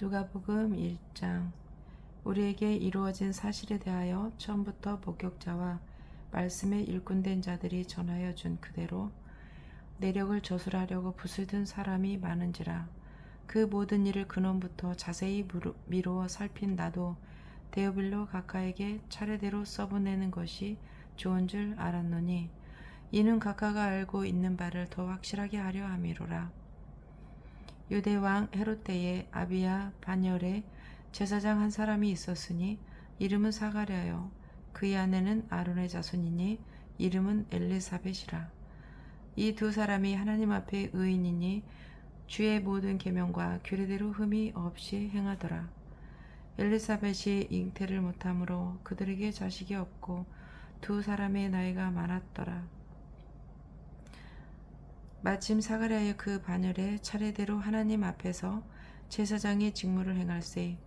누가복음 1장. 우리에게 이루어진 사실에 대하여 처음부터 목격자와 말씀의 일꾼된 자들이 전하여 준 그대로 내력을 저술하려고 붓을 든 사람이 많은지라. 그 모든 일을 근원부터 자세히 미루어 살핀 나도 데오빌로 각하에게 차례대로 써보내는 것이 좋은 줄 알았노니, 이는 각하가 알고 있는 바를 더 확실하게 하려 함이로라. 유대 왕 헤롯 때에 아비야 반열에 제사장 한 사람이 있었으니 이름은 사가랴요. 그의 아내는 아론의 자손이니 이름은 엘리사벳이라. 이 두 사람이 하나님 앞에 의인이니 주의 모든 계명과 규례대로 흠이 없이 행하더라. 엘리사벳이 잉태를 못하므로 그들에게 자식이 없고 두 사람의 나이가 많았더라. 마침 사가랴의 그 반열에 차례대로 하나님 앞에서 제사장의 직무를 행할세.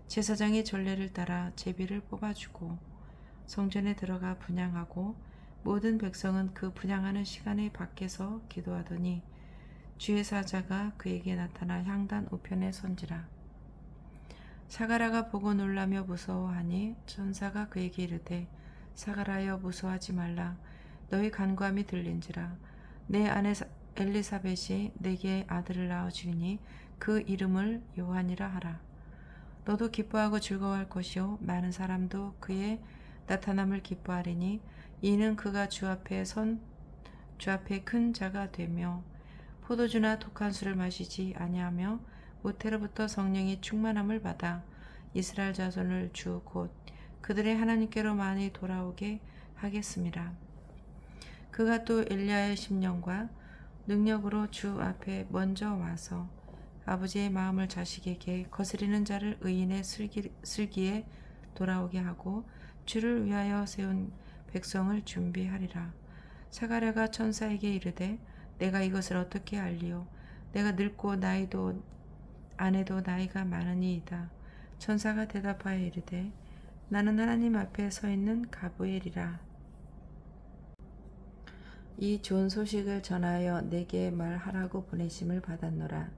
제사장의 전례를 따라 제비를 뽑아주고 성전에 들어가 분향하고 모든 백성은 그 분향하는 시간에 밖에서 기도하더니 주의 사자가 그에게 나타나 향단 우편에 선지라. 사가랴가 보고 놀라며 무서워하니 천사가 그에게 이르되 사가랴여 무서워하지 말라. 너희 간구함이 들린지라. 내 아내 엘리사벳이 내게 아들을 낳아 주리니 그 이름을 요한이라 하라. 너도 기뻐하고 즐거워할 것이요 많은 사람도 그의 나타남을 기뻐하리니 이는 그가 주 앞에 큰 자가 되며 포도주나 독한 술을 마시지 아니하며 모태로부터 성령이 충만함을 받아 이스라엘 자손을 주 곧 그들의 하나님께로 많이 돌아오게 하겠습니다. 그가 또 엘리야의 심령과 능력으로 주 앞에 먼저 와서 아버지의 마음을 자식에게 거스리는 자를 의인의 슬기에 돌아오게 하고 주를 위하여 세운 백성을 준비하리라. 사가랴가 천사에게 이르되 내가 이것을 어떻게 알리오? 내가 늙고 아내도 나이가 많으니이다. 천사가 대답하여 이르되 나는 하나님 앞에 서 있는 가브엘이라. 이 좋은 소식을 전하여 내게 말하라고 보내심을 받았노라.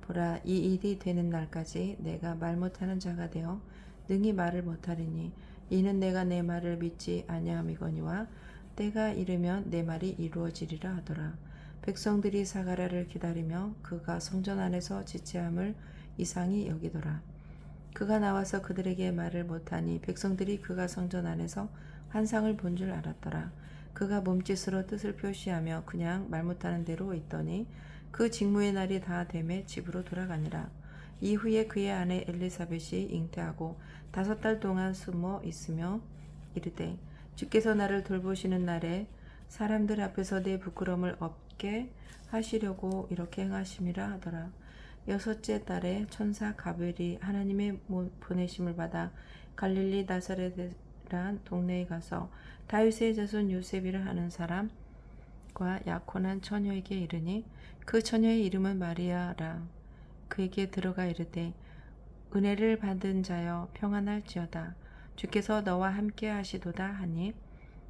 보라, 이 일이 되는 날까지 내가 말 못하는 자가 되어 능히 말을 못하리니 이는 내가 내 말을 믿지 아니함이거니와 때가 이르면 내 말이 이루어지리라 하더라. 백성들이 사가랴를 기다리며 그가 성전 안에서 지체함을 이상히 여기더라. 그가 나와서 그들에게 말을 못하니 백성들이 그가 성전 안에서 환상을 본 줄 알았더라. 그가 몸짓으로 뜻을 표시하며 그냥 말 못하는 대로 있더니 그 직무의 날이 다 되매 집으로 돌아가니라. 이후에 그의 아내 엘리사벳이 잉태하고 5달 동안 숨어 있으며 이르되 주께서 나를 돌보시는 날에 사람들 앞에서 내 부끄러움을 없게 하시려고 이렇게 행하심이라 하더라. 6째 달에 천사 가브엘이 하나님의 보내심을 받아 갈릴리 나사렛이란 동네에 가서 다윗의 자손 요셉이라 하는 사람과 약혼한 처녀에게 이르니 그 처녀의 이름은 마리아라. 그에게 들어가 이르되 은혜를 받은 자여 평안할지어다. 주께서 너와 함께 하시도다 하니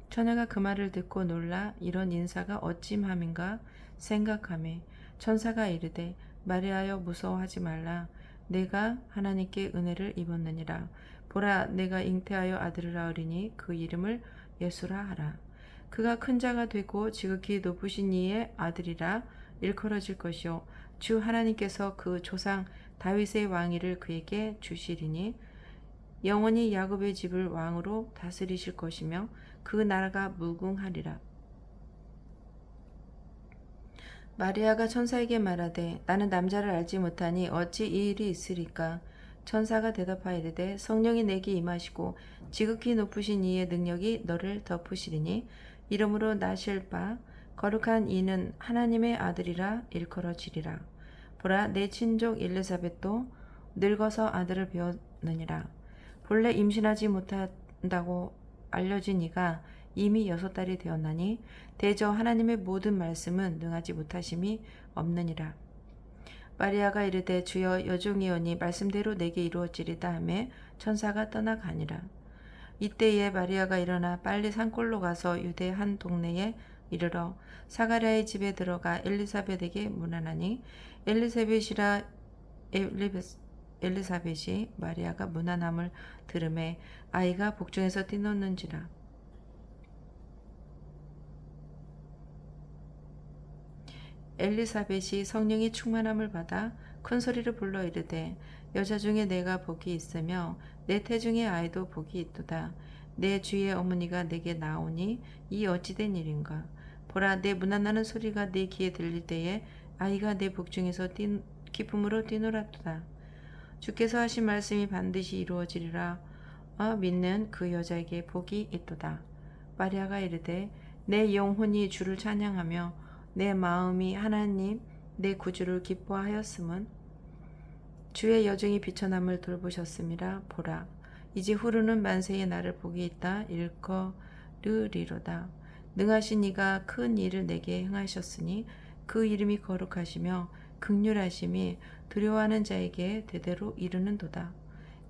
처녀가 그 말을 듣고 놀라 이런 인사가 어찌함인가 생각하매 천사가 이르되 마리아여 무서워하지 말라. 내가 하나님께 은혜를 입었느니라. 보라, 내가 잉태하여 아들을 낳으리니 그 이름을 예수라 하라. 그가 큰 자가 되고 지극히 높으신 이의 아들이라 일컬어질 것이요 주 하나님께서 그 조상 다윗의 왕위를 그에게 주시리니 영원히 야곱의 집을 왕으로 다스리실 것이며 그 나라가 무궁하리라. 마리아가 천사에게 말하되 나는 남자를 알지 못하니 어찌 이 일이 있으리까? 천사가 대답하여 이르되 성령이 내게 임하시고 지극히 높으신 이의 능력이 너를 덮으시리니 이름으로 나실 바 거룩한 이는 하나님의 아들이라 일컬어지리라. 보라, 내 친족 엘리사벳도 늙어서 아들을 배웠느니라. 본래 임신하지 못한다고 알려진 이가 이미 6달이 되었나니 대저 하나님의 모든 말씀은 능하지 못하심이 없느니라. 마리아가 이르되 주여 여종이오니 말씀대로 내게 이루어지리다 하매 천사가 떠나가니라. 이때에 마리아가 일어나 빨리 산골로 가서 유대 한 동네에 이르러 사가랴의 집에 들어가 엘리사벳에게 문안하니 엘리사벳이 마리아가 무난함을 들음에 아이가 복중에서 뛰놀는지라. 엘리사벳이 성령이 충만함을 받아 큰 소리를 불러 이르되 여자 중에 내가 복이 있으며 내 태중의 아이도 복이 있도다. 내 주의 어머니가 내게 나오니 이 어찌된 일인가. 보라, 내 무난하는 소리가 내 귀에 들릴 때에 아이가 내 복중에서 기쁨으로 뛰놀았도다. 주께서 하신 말씀이 반드시 이루어지리라 믿는 그 여자에게 복이 있도다. 마리아가 이르되 내 영혼이 주를 찬양하며 내 마음이 하나님 내 구주를 기뻐하였음은 주의 여정이 비천함을 돌보셨음이라. 보라, 이제 후르는 만세의 나를 복이 있다 일거르리로다. 능하신 이가 큰 일을 내게 행하셨으니 그 이름이 거룩하시며 극률하심이 두려워하는 자에게 대대로 이르는도다.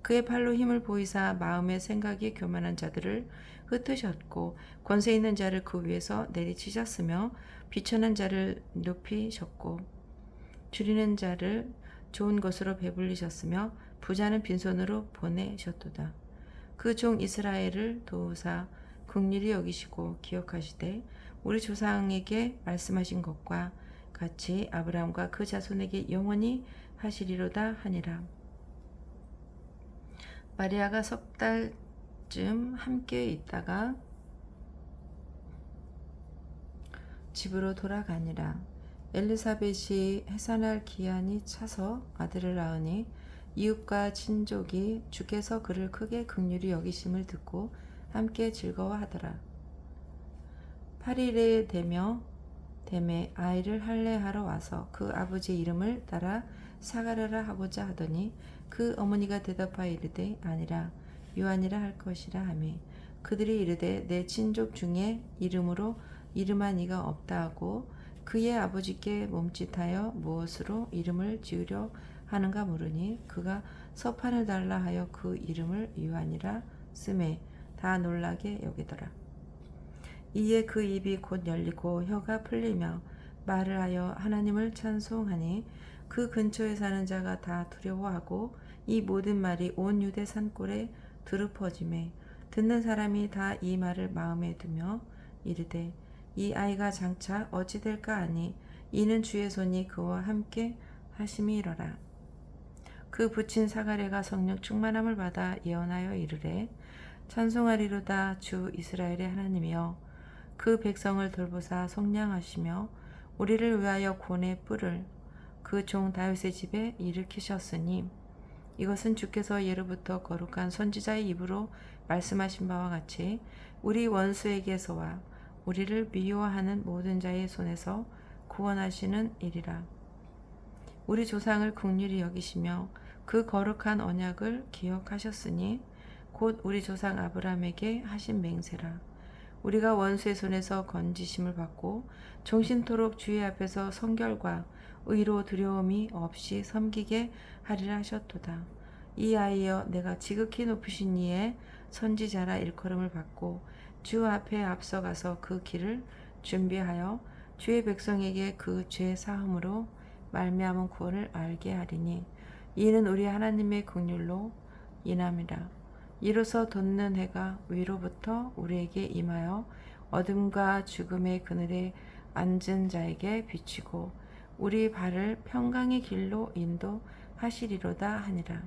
그의 팔로 힘을 보이사 마음의 생각이 교만한 자들을 흩으셨고 권세 있는 자를 그 위에서 내리치셨으며 비천한 자를 높이셨고 줄이는 자를 좋은 것으로 배불리셨으며 부자는 빈손으로 보내셨도다. 그 종 이스라엘을 도우사 긍휼히 여기시고 기억하시되 우리 조상에게 말씀하신 것과 같이 아브라함과 그 자손에게 영원히 하시리로다 하니라. 마리아가 석 달쯤 함께 있다가 집으로 돌아가니라. 엘리사벳이 해산할 기한이 차서 아들을 낳으니 이웃과 친족이 주께서 그를 크게 긍휼히 여기심을 듣고 함께 즐거워하더라. 8일에 됨에 아이를 할례하러 와서 그 아버지 이름을 따라 사가랴라 하고자 하더니 그 어머니가 대답하여 이르되 아니라 요한이라 할 것이라 하매 그들이 이르되 내 친족 중에 이름으로 이름한 이가 없다 하고 그의 아버지께 몸짓하여 무엇으로 이름을 지으려 하는가 물으니 그가 서판을 달라 하여 그 이름을 요한이라 쓰매 다 놀라게 여기더라. 이에 그 입이 곧 열리고 혀가 풀리며 말을 하여 하나님을 찬송하니 그 근처에 사는 자가 다 두려워하고 이 모든 말이 온 유대 산골에 두루퍼짐에 듣는 사람이 다 이 말을 마음에 두며 이르되 이 아이가 장차 어찌 될까 하니 이는 주의 손이 그와 함께 하심이러라. 그 부친 사가랴가 성령 충만함을 받아 예언하여 이르되 찬송하리로다 주 이스라엘의 하나님이여 그 백성을 돌보사 속량하시며 우리를 위하여 곤의 뿔을 그 종 다윗의 집에 일으키셨으니 이것은 주께서 예로부터 거룩한 선지자의 입으로 말씀하신 바와 같이 우리 원수에게서와 우리를 미워하는 모든 자의 손에서 구원하시는 일이라. 우리 조상을 긍휼히 여기시며 그 거룩한 언약을 기억하셨으니 곧 우리 조상 아브라함에게 하신 맹세라. 우리가 원수의 손에서 건지심을 받고 종신토록 주의 앞에서 성결과 의로 두려움이 없이 섬기게 하리라 하셨도다. 이 아이여 내가 지극히 높으신 이의 선지자라 일컬음을 받고 주 앞에 앞서가서 그 길을 준비하여 주의 백성에게 그 죄 사함으로 말미암은 구원을 알게 하리니 이는 우리 하나님의 긍휼로 인함이라. 이로써 돋는 해가 위로부터 우리에게 임하여 어둠과 죽음의 그늘에 앉은 자에게 비치고 우리 발을 평강의 길로 인도하시리로다 하니라.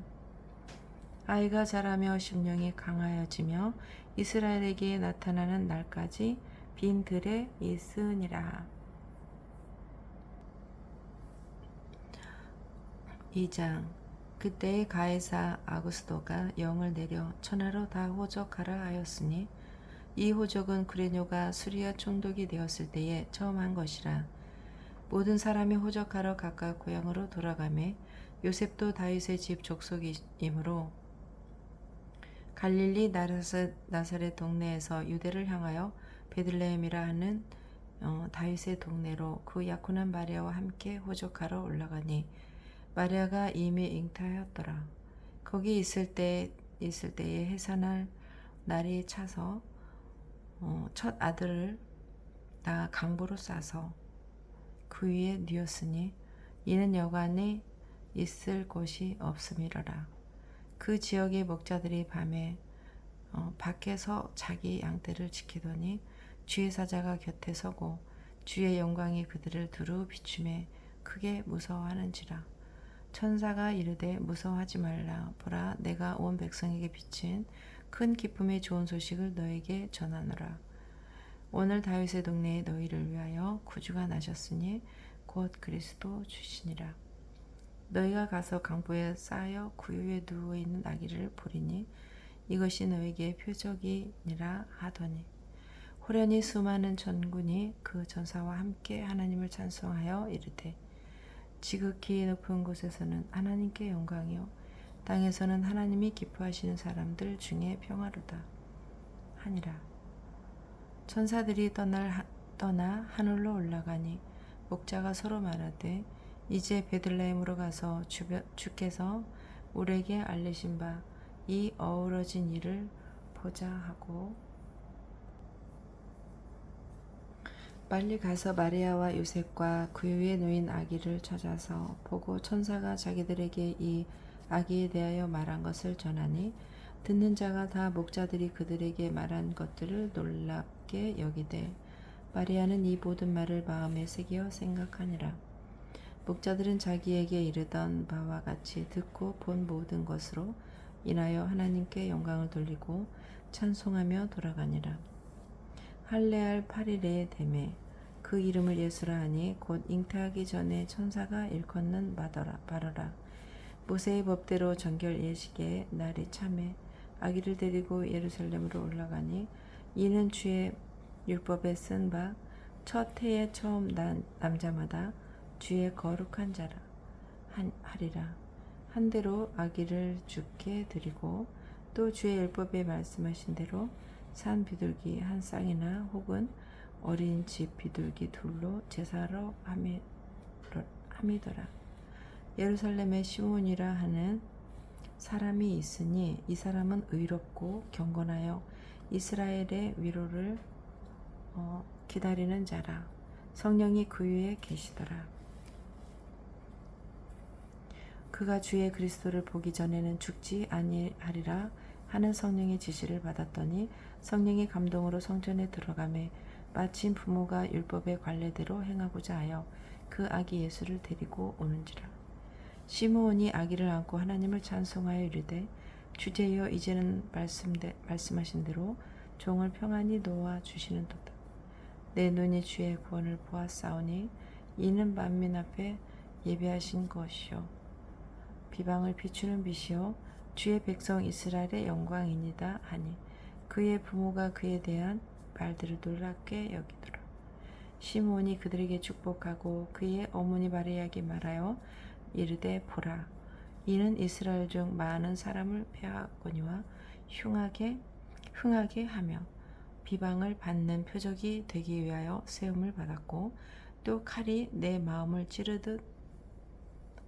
아이가 자라며 심령이 강하여지며 이스라엘에게 나타나는 날까지 빈 들에 있으니라. 2장. 그때에 가이사 아구스도가 영을 내려 천하로 다 호적하라 하였으니 이 호적은 구레뇨가 수리아 총독이 되었을 때에 처음 한 것이라. 모든 사람이 호적하러 각각 고향으로 돌아가매 요셉도 다윗의 집 족속이므로 갈릴리 나사렛 동네에서 유대를 향하여 베들레헴이라 하는 다윗의 동네로 그 약혼한 마리아와 함께 호적하러 올라가니 마리아가 이미 잉타하였더라. 거기 있을 때에 해산할 날이 차서 첫 아들을 낳아 강보로 싸서 그 위에 뉘었으니 이는 여간에 있을 곳이 없음이러라. 그 지역의 목자들이 밤에 밖에서 자기 양떼를 지키더니 주의 사자가 곁에 서고 주의 영광이 그들을 두루 비추매 크게 무서워하는지라. 천사가 이르되 무서워하지 말라. 보라, 내가 온 백성에게 비친 큰 기쁨의 좋은 소식을 너에게 전하노라. 오늘 다윗의 동네에 너희를 위하여 구주가 나셨으니 곧 그리스도 주시니라. 너희가 가서 강보에 쌓여 구유에 누워있는 아기를 보리니 이것이 너에게 표적이니라 하더니 호련히 수많은 전군이 그 전사와 함께 하나님을 찬송하여 이르되 지극히 높은 곳에서는 하나님께 영광이요 땅에서는 하나님이 기뻐하시는 사람들 중에 평화로다 하니라. 천사들이 떠나 하늘로 올라가니 목자가 서로 말하되 이제 베들레헴으로 가서 주께서 우리에게 알리신 바 이 어우러진 일을 보자 하고 빨리 가서 마리아와 요셉과 구유에 놓인 아기를 찾아서 보고 천사가 자기들에게 이 아기에 대하여 말한 것을 전하니 듣는 자가 다 목자들이 그들에게 말한 것들을 놀랍게 여기되 마리아는 이 모든 말을 마음에 새겨 생각하니라. 목자들은 자기에게 이르던 바와 같이 듣고 본 모든 것으로 인하여 하나님께 영광을 돌리고 찬송하며 돌아가니라. 할례할 8일에 되매 그 이름을 예수라 하니 곧 잉태하기 전에 천사가 일컫는 바로라. 모세의 법대로 정결 예식의 날이 참에 아기를 데리고 예루살렘으로 올라가니 이는 주의 율법에 쓴 바 첫 해에 처음 난 남자마다 주의 거룩한 자라 하리라. 한대로 아기를 주께 드리고 또 주의 율법에 말씀하신 대로 산 비둘기 한 쌍이나 혹은 어린 집 비둘기 둘로 제사로 함이더라. 예루살렘에 시몬이라 하는 사람이 있으니 이 사람은 의롭고 경건하여 이스라엘의 위로를 기다리는 자라. 성령이 그 위에 계시더라. 그가 주의 그리스도를 보기 전에는 죽지 아니하리라 하는 성령의 지시를 받았더니 성령의 감동으로 성전에 들어가매 마침 부모가 율법의 관례대로 행하고자 하여 그 아기 예수를 데리고 오는지라. 시므온이 아기를 안고 하나님을 찬송하여 이르되 주제여 이제는 말씀하신 대로 종을 평안히 놓아 주시는도다. 내 눈이 주의 구원을 보았사오니 이는 만민 앞에 예배하신 것이요 비방을 비추는 빛이요 주의 백성 이스라엘의 영광이니다 하니 그의 부모가 그에 대한 말들을 놀랍게 여기더라. 시므온이 그들에게 축복하고 그의 어머니 마리아에게 말하여 이르되 보라, 이는 이스라엘 중 많은 사람을 폐하거니와 흥하게 하며 비방을 받는 표적이 되기 위하여 세움을 받았고 또 칼이 내 마음을 찌르듯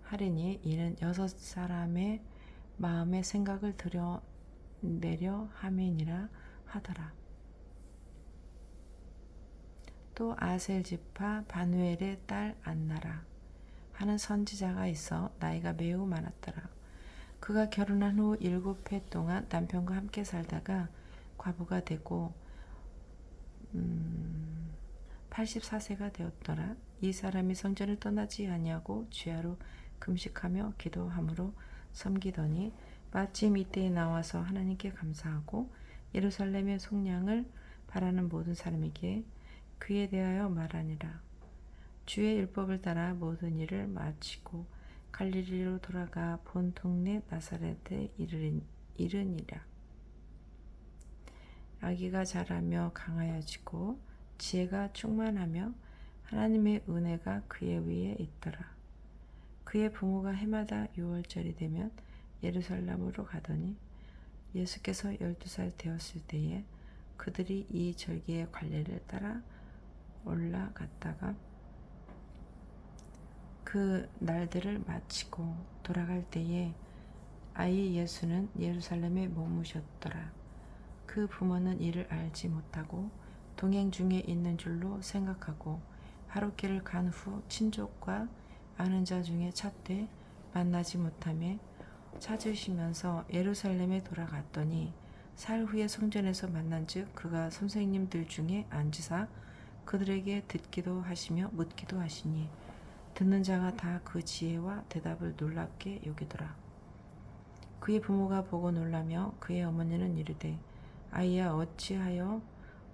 하리니 이는 6사람의 마음의 생각을 드러내려 함이니라 하더라. 또 아셀 지파 바누엘의 딸 안나라 하는 선지자가 있어 나이가 매우 많았더라. 그가 결혼한 후 7해 동안 남편과 함께 살다가 과부가 되고 84세가 되었더라. 이 사람이 성전을 떠나지 아니하고 주야로 금식하며 기도함으로 섬기더니 마침 이때에 나와서 하나님께 감사하고 예루살렘의 속량을 바라는 모든 사람에게 그에 대하여 말하니라. 주의 율법을 따라 모든 일을 마치고 갈릴리로 돌아가 본 동네 나사렛에 이르니라. 아기가 자라며 강하여지고 지혜가 충만하며 하나님의 은혜가 그의 위에 있더라. 그의 부모가 해마다 6월절이 되면 예루살렘으로 가더니 예수께서 12살 되었을 때에 그들이 이 절기의 관례를 따라 올라갔다가 그 날들을 마치고 돌아갈 때에 아이 예수는 예루살렘에 머무셨더라. 그 부모는 이를 알지 못하고 동행 중에 있는 줄로 생각하고 하룻길을 간 후 친족과 아는 자 중에 찾되 만나지 못하며 찾으시면서 예루살렘에 돌아갔더니 사흘 후에 성전에서 만난즉 그가 선생님들 중에 앉으사 그들에게 듣기도 하시며 묻기도 하시니 듣는 자가 다 그 지혜와 대답을 놀랍게 여기더라. 그의 부모가 보고 놀라며 그의 어머니는 이르되 아이야 어찌하여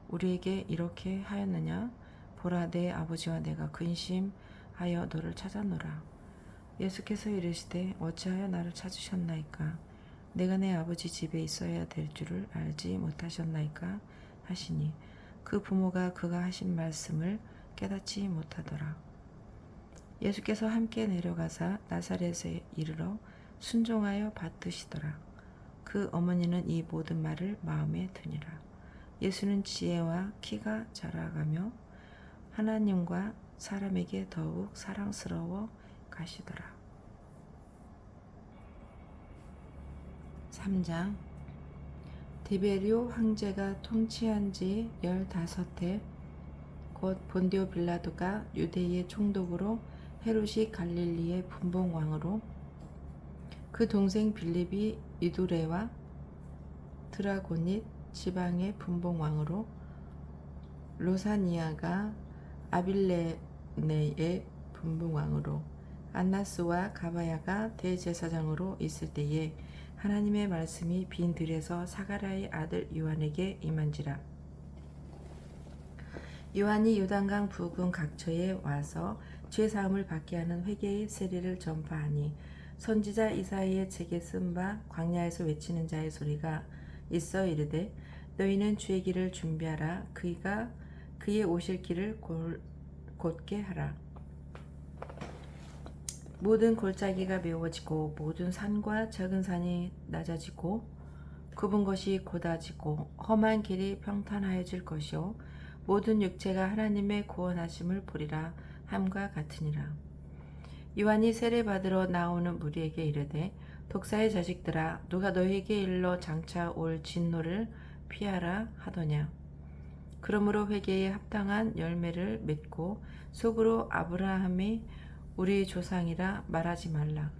우리에게 이렇게 하였느냐? 보라 내 아버지와 내가 근심하여 너를 찾았노라. 예수께서 이르시되 어찌하여 나를 찾으셨나이까? 내가 내 아버지 집에 있어야 될 줄을 알지 못하셨나이까? 하시니 그 부모가 그가 하신 말씀을 깨닫지 못하더라. 예수께서 함께 내려가사 나사렛에 이르러 순종하여 받드시더라. 그 어머니는 이 모든 말을 마음에 드니라. 예수는 지혜와 키가 자라가며 하나님과 사람에게 더욱 사랑스러워 가시더라. 3장 디베리오 황제가 통치한 지 15해 곧 본디오 빌라도가 유대의 총독으로 헤롯이 갈릴리의 분봉왕으로 그 동생 빌립이 이두레와 드라고닛 지방의 분봉왕으로 로사니아가 아빌레네의 분봉왕으로 안나스와 가바야가 대제사장으로 있을 때에 하나님의 말씀이 빈 들에서 사가랴의 아들 요한에게 임한지라. 요한이 요단강 부근 각처에 와서 죄사함을 받게 하는 회개의 세례를 전파하니 선지자 이사야의 책에 쓴 바 광야에서 외치는 자의 소리가 있어 이르되 너희는 주의 길을 준비하라. 그가 그의 오실 길을 곧게 하라. 모든 골짜기가 메워지고 모든 산과 작은 산이 낮아지고 굽은 것이 곧아지고 험한 길이 평탄하여질 것이요 모든 육체가 하나님의 구원하심을 보리라 함과 같으니라. 요한이 세례받으러 나오는 무리에게 이르되 독사의 자식들아 누가 너희에게 일러 장차 올 진노를 피하라 하더냐. 그러므로 회개에 합당한 열매를 맺고 속으로 아브라함이 우리 조상이라 말하지 말라.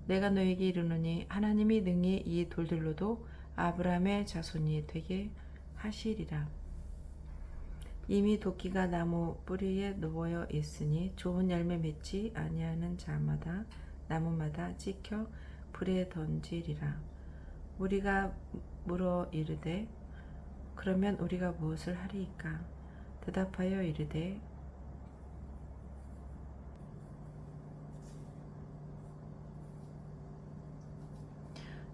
내가 너에게 이르노니 하나님이 능히 이 돌들로도 아브라함의 자손이 되게 하시리라. 이미 도끼가 나무 뿌리에 놓여 있으니 좋은 열매 맺지 아니하는 자마다 나무마다 찍혀 불에 던지리라. 우리가 물어 이르되 그러면 우리가 무엇을 하리이까? 대답하여 이르되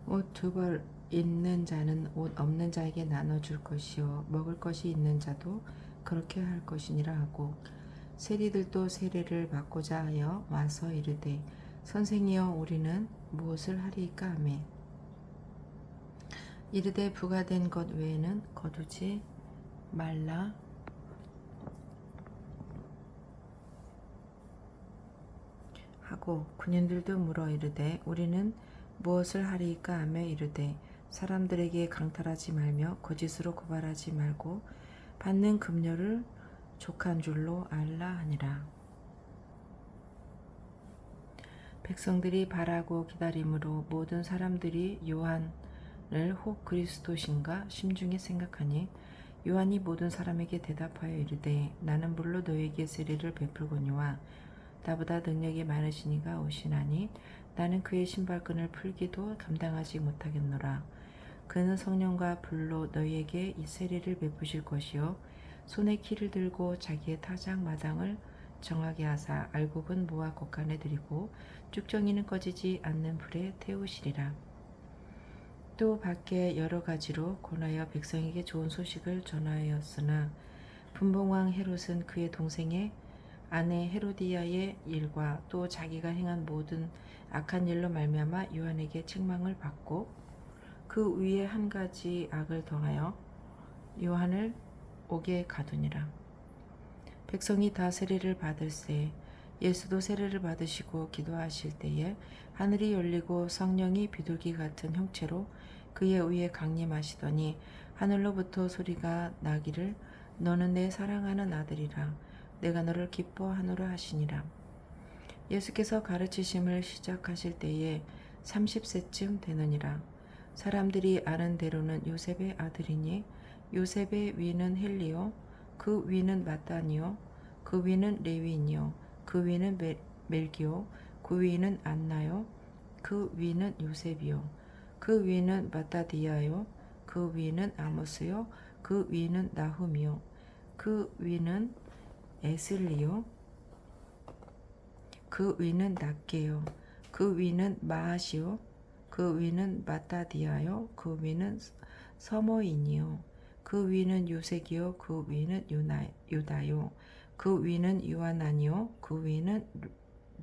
옷 2벌 있는 자는 옷 없는 자에게 나눠줄 것이요 먹을 것이 있는 자도 그렇게 할 것이니라 하고 세리들도 세례를 받고자 하여 와서 이르되 선생이여 우리는 무엇을 하리이까 하매 이르되 부가된 것 외에는 거두지 말라 하고 군인들도 물어 이르되 우리는 무엇을 하리이까 하며 이르되 사람들에게 강탈하지 말며 거짓으로 고발하지 말고 받는 급료를 족한 줄로 알라 하니라. 백성들이 바라고 기다림으로 모든 사람들이 요한을 혹 그리스도신가 심중에 생각하니 요한이 모든 사람에게 대답하여 이르되 나는 물로 너에게 세례를 베풀거니와 나보다 능력이 많으시니가 오시나니 나는 그의 신발끈을 풀기도 감당하지 못하겠노라. 그는 성령과 불로 너희에게 이 세례를 베푸실 것이요 손에 키를 들고 자기의 타작 마당을 정하게 하사 알곡은 모아 곡간에 들이고 쭉정이는 꺼지지 않는 불에 태우시리라. 또 밖에 여러 가지로 권하여 백성에게 좋은 소식을 전하였으나 분봉왕 헤롯은 그의 동생의 아내 헤로디아의 일과 또 자기가 행한 모든 악한 일로 말미암아 요한에게 책망을 받고 그 위에 한 가지 악을 더하여 요한을 옥에 가두니라. 백성이 다 세례를 받을세 예수도 세례를 받으시고 기도하실 때에 하늘이 열리고 성령이 비둘기 같은 형체로 그의 위에 강림하시더니 하늘로부터 소리가 나기를 너는 내 사랑하는 아들이라 내가 너를 기뻐하노라 하시니라. 예수께서 가르치심을 시작하실 때에 30세쯤 되느니라. 사람들이 아는 대로는 요셉의 아들이니 요셉의 위는 헬리요 그 위는 마따니요 그 위는 레위니요 그 위는 멜기요 그 위는 안나요 그 위는 요셉이요 그 위는 마따디아요 그 위는 아모스요 그 위는 나훔이요 그 위는 에슬리요 그 위는 낫게요 그 위는 마하시요 그 위는 마따디아요 그 위는 서머인이요 그 위는 요색이요 그 위는 유다요 그 위는 요하나니요 그 위는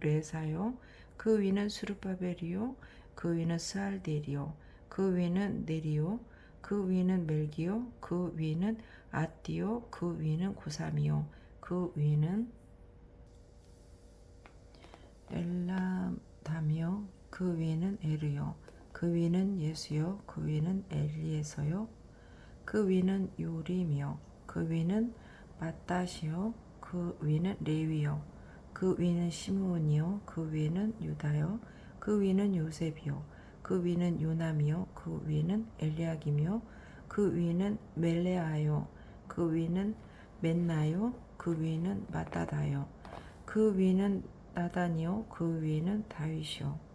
레사요 그 위는 수르바벨이요 그 위는 스알델이요 그 위는 네리요 그 위는 멜기요 그 위는 아띠요 그 위는 고삼이요 그 위는 엘라담이요 그 위는 에르요 그 위는 예수요 그 위는 엘리에서요 그 위는 요림이요 그 위는 마따시요 그 위는 레위요 그 위는 시므온이요 그 위는 유다요 그 위는 요셉이요 그 위는 요남이요 그 위는 엘리야김이요 그 위는 멜레아요 그 위는 멘나요 그 위는 마따다요 그 위는 나단이요 그 위는 다윗이요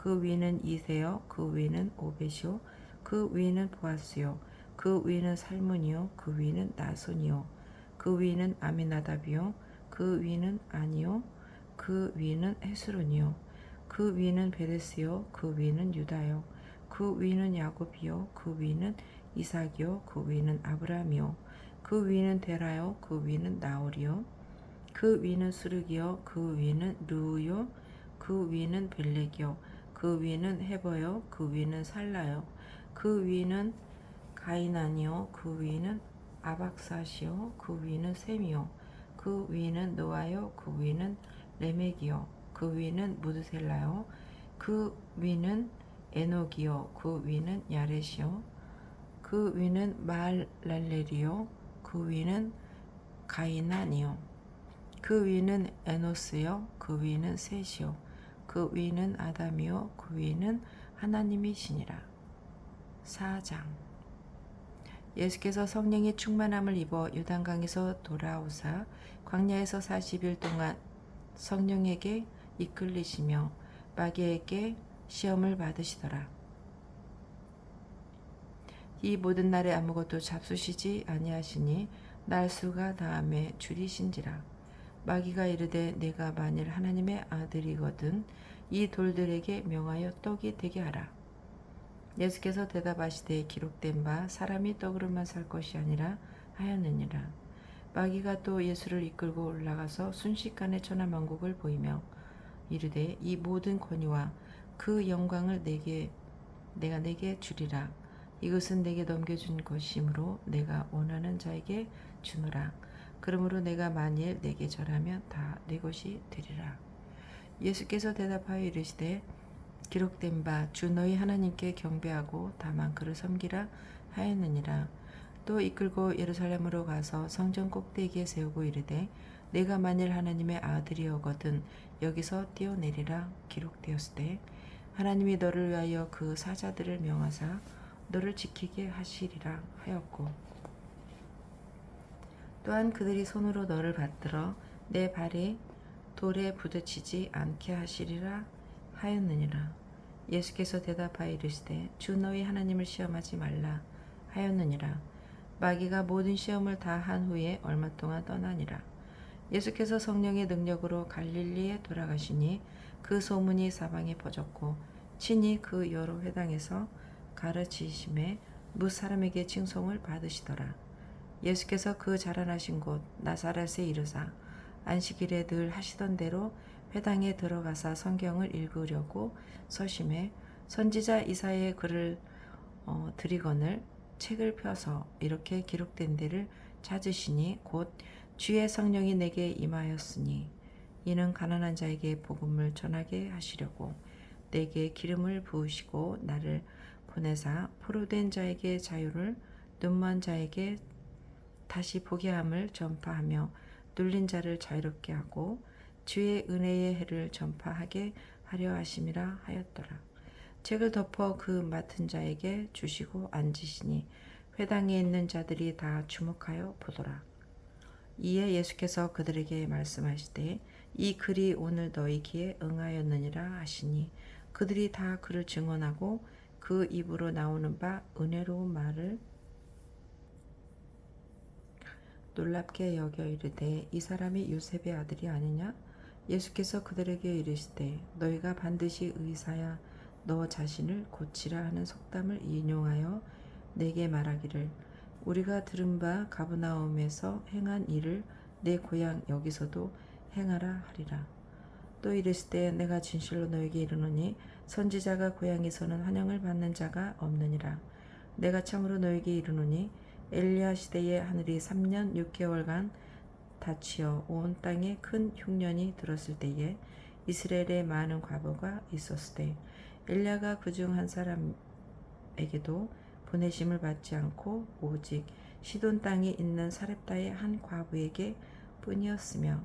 그 위는 이세요 그 위는 오벳이요 그 위는 보아스요 그 위는 살문이요 그 위는 나손이요 그 위는 아미나답이요 그 위는 아니요 그 위는 헤스론이요 그 위는 베레스요 그 위는 유다요 그 위는 야곱이요 그 위는 이삭이요 그 위는 아브라함이요 그 위는 데라요 그 위는 나홀이요 그 위는 수르기요 그 위는 르우요 그 위는 벨렉이요 그 위는 헤버요 그 위는 살라요 그 위는 가이난이요 그 위는 아박사시요 그 위는 셈이요 그 위는 노아요 그 위는 레멕이요 그 위는 무드셀라요 그 위는 에녹이요 그 위는 야렛이요 그 위는 말랄렐이요 그 위는 가이난이요 그 위는 에노스요 그 위는 셋이요 그 위는 아담이요 그 위는 하나님이시니라. 4장. 예수께서 성령의 충만함을 입어 요단강에서 돌아오사 광야에서 40일 동안 성령에게 이끌리시며 마귀에게 시험을 받으시더라. 이 모든 날에 아무것도 잡수시지 아니하시니 날수가 다음에 줄이신지라. 마귀가 이르되 내가 만일 하나님의 아들이거든 이 돌들에게 명하여 떡이 되게 하라. 예수께서 대답하시되 기록된 바 사람이 떡으로만 살 것이 아니라 하였느니라. 마귀가 또 예수를 이끌고 올라가서 순식간에 천하만국을 보이며 이르되 이 모든 권위와 그 영광을 내가 내게 주리라. 이것은 내게 넘겨준 것이므로 내가 원하는 자에게 주노라. 그러므로 내가 만일 내게 절하면 다 내 것이 되리라. 예수께서 대답하여 이르시되 기록된 바 주 너희 하나님께 경배하고 다만 그를 섬기라 하였느니라. 또 이끌고 예루살렘으로 가서 성전 꼭대기에 세우고 이르되 내가 만일 하나님의 아들이오거든 여기서 뛰어내리라 기록되었으되 하나님이 너를 위하여 그 사자들을 명하사 너를 지키게 하시리라 하였고 또한 그들이 손으로 너를 받들어 내 발이 돌에 부딪히지 않게 하시리라 하였느니라. 예수께서 대답하여 이르시되 주 너희 하나님을 시험하지 말라 하였느니라. 마귀가 모든 시험을 다 한 후에 얼마 동안 떠나니라. 예수께서 성령의 능력으로 갈릴리에 돌아가시니 그 소문이 사방에 퍼졌고 친히 그 여러 회당에서 가르치심에 무사람에게 칭송을 받으시더라. 예수께서 그 자라나신 곳 나사렛에 이르사 안식일에 늘 하시던 대로 회당에 들어가사 성경을 읽으려고 서심해 선지자 이사야의 글을 드리거늘 책을 펴서 이렇게 기록된 데를 찾으시니 곧 주의 성령이 내게 임하였으니 이는 가난한 자에게 복음을 전하게 하시려고 내게 기름을 부으시고 나를 보내사 포로된 자에게 자유를 눈먼 자에게 다시 보게 함을 전파하며 눌린 자를 자유롭게 하고 주의 은혜의 해를 전파하게 하려 하심이라 하였더라. 책을 덮어 그 맡은 자에게 주시고 앉으시니 회당에 있는 자들이 다 주목하여 보더라. 이에 예수께서 그들에게 말씀하시되 이 글이 오늘 너희 귀에 응하였느니라 하시니 그들이 다 그를 증언하고 그 입으로 나오는 바 은혜로운 말을 놀랍게 여겨 이르되 이 사람이 요셉의 아들이 아니냐? 예수께서 그들에게 이르시되 너희가 반드시 의사야 너 자신을 고치라 하는 속담을 인용하여 내게 말하기를 우리가 들은 바 가브나움에서 행한 일을 내 고향 여기서도 행하라 하리라. 또 이르시되 내가 진실로 너에게 이르노니 선지자가 고향에서는 환영을 받는 자가 없느니라. 내가 참으로 너에게 이르노니 엘리야 시대에 하늘이 3년 6개월간 닫히어 온 땅에 큰 흉년이 들었을 때에 이스라엘에 많은 과부가 있었을 때 엘리야가 그중 한 사람에게도 보내심을 받지 않고 오직 시돈 땅에 있는 사렙다의 한 과부에게 뿐이었으며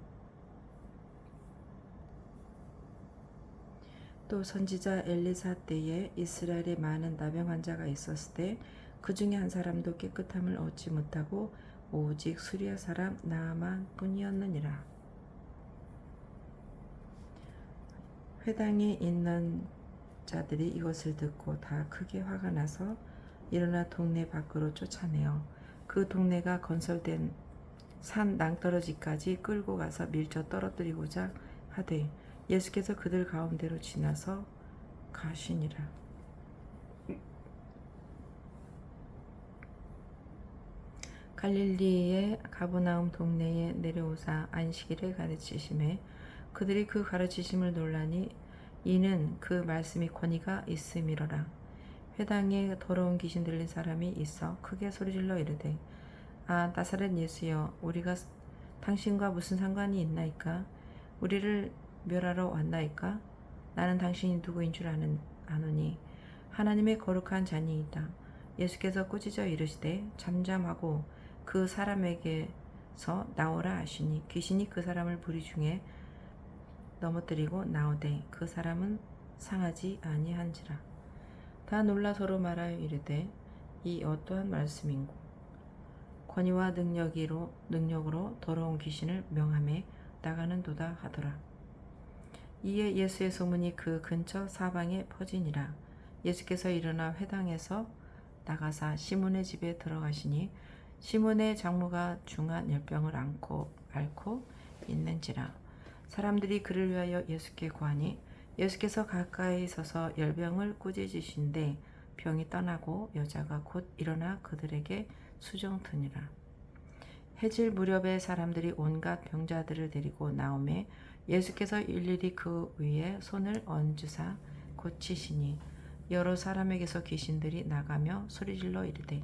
또 선지자 엘리사 때에 이스라엘에 많은 나병 환자가 있었을 때 그 중에 한 사람도 깨끗함을 얻지 못하고 오직 수리아 사람 나아만 뿐이었느니라. 회당에 있는 자들이 이것을 듣고 다 크게 화가 나서 일어나 동네 밖으로 쫓아내어 그 동네가 건설된 산 낭떠러지까지 끌고 가서 밀쳐 떨어뜨리고자 하되 예수께서 그들 가운데로 지나서 가시니라. 갈릴리의 가버나움 동네에 내려오사 안식일을 가르치심에 그들이 그 가르치심을 놀라니 이는 그 말씀이 권위가 있음이로라. 회당에 더러운 귀신 들린 사람이 있어 크게 소리질러 이르되 아 나사렛 예수여 우리가 당신과 무슨 상관이 있나이까? 우리를 멸하러 왔나이까? 나는 당신이 누구인 줄 아노니 하나님의 거룩한 자니이다. 예수께서 꾸짖어 이르시되 잠잠하고 그 사람에게서 나오라 하시니 귀신이 그 사람을 무리 중에 넘어뜨리고 나오되 그 사람은 상하지 아니한지라. 다 놀라 서로 말하여 이르되 이 어떠한 말씀인고 권위와 능력으로 더러운 귀신을 명함에 나가는도다 하더라. 이에 예수의 소문이 그 근처 사방에 퍼지니라. 예수께서 일어나 회당에서 나가사 시몬의 집에 들어가시니 시몬의 장모가 중한 열병을 앓고 있는지라. 사람들이 그를 위하여 예수께 구하니 예수께서 가까이 서서 열병을 꾸짖으신데 병이 떠나고 여자가 곧 일어나 그들에게 수종드니라. 해질 무렵에 사람들이 온갖 병자들을 데리고 나오매 예수께서 일일이 그 위에 손을 얹으사 고치시니 여러 사람에게서 귀신들이 나가며 소리질러 이르되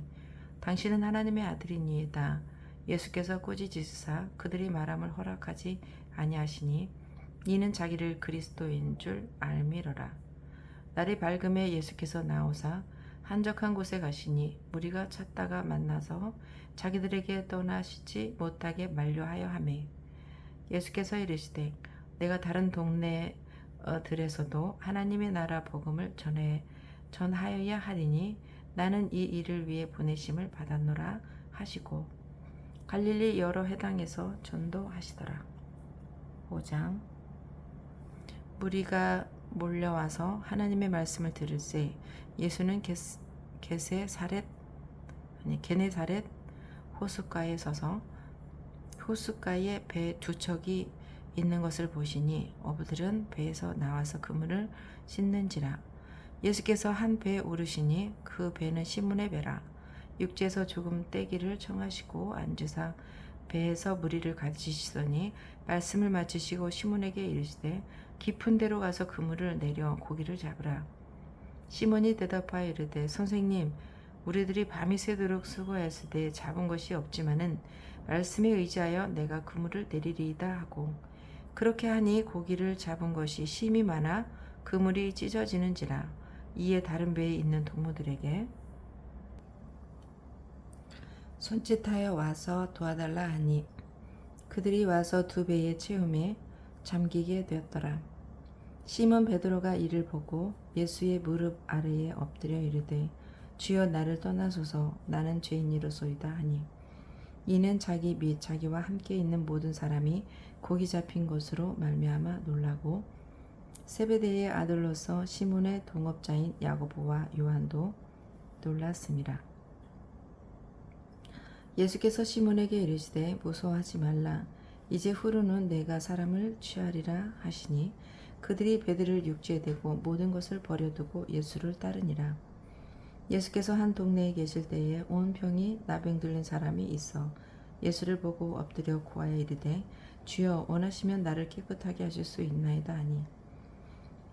당신은 하나님의 아들이니이다. 예수께서 꾸짖으사 그들이 말함을 허락하지 아니하시니 이는 자기를 그리스도인 줄 알미러라. 날이 밝음에 예수께서 나오사 한적한 곳에 가시니 무리가 찾다가 만나서 자기들에게 떠나시지 못하게 만류하여 하매 예수께서 이르시되 내가 다른 동네들에서도 하나님의 나라 복음을 전하여야 하리니 나는 이 일을 위해 보내심을 받았노라 하시고 갈릴리 여러 회당에서 전도하시더라. 5장 무리가 몰려와서 하나님의 말씀을 들을새 예수는 게네사렛 호숫가에 서서 호숫가에 배 두 척이 있는 것을 보시니 어부들은 배에서 나와서 그물을 씻는지라. 예수께서 한 배에 오르시니 그 배는 시몬의 배라. 육지에서 조금 떼기를 청하시고 앉으사 배에서 무리를 가지시더니 말씀을 마치시고 시몬에게 이르시되 깊은 데로 가서 그물을 내려 고기를 잡으라. 시몬이 대답하여 이르되 선생님 우리들이 밤이 새도록 수고하였으되 잡은 것이 없지만은 말씀에 의지하여 내가 그물을 내리리이다 하고 그렇게 하니 고기를 잡은 것이 심히 많아 그물이 찢어지는지라. 이에 다른 배에 있는 동무들에게 손짓하여 와서 도와달라 하니 그들이 와서 두 배에 채우매 잠기게 되었더라. 시몬 베드로가 이를 보고 예수의 무릎 아래에 엎드려 이르되 주여 나를 떠나소서 나는 죄인이로소이다 하니 이는 자기 및 자기와 함께 있는 모든 사람이 고기 잡힌 것으로 말미암아 놀라고 세베대의 아들로서 시몬의 동업자인 야고보와 요한도 놀랐음이라. 예수께서 시몬에게 이르시되 무서워하지 말라. 이제 후로는 내가 사람을 취하리라 하시니 그들이 배들을 육지에 대고 모든 것을 버려두고 예수를 따르니라. 예수께서 한 동네에 계실 때에 온 병이 나병 들린 사람이 있어 예수를 보고 엎드려 구하여 이르되 주여 원하시면 나를 깨끗하게 하실 수 있나이다 하니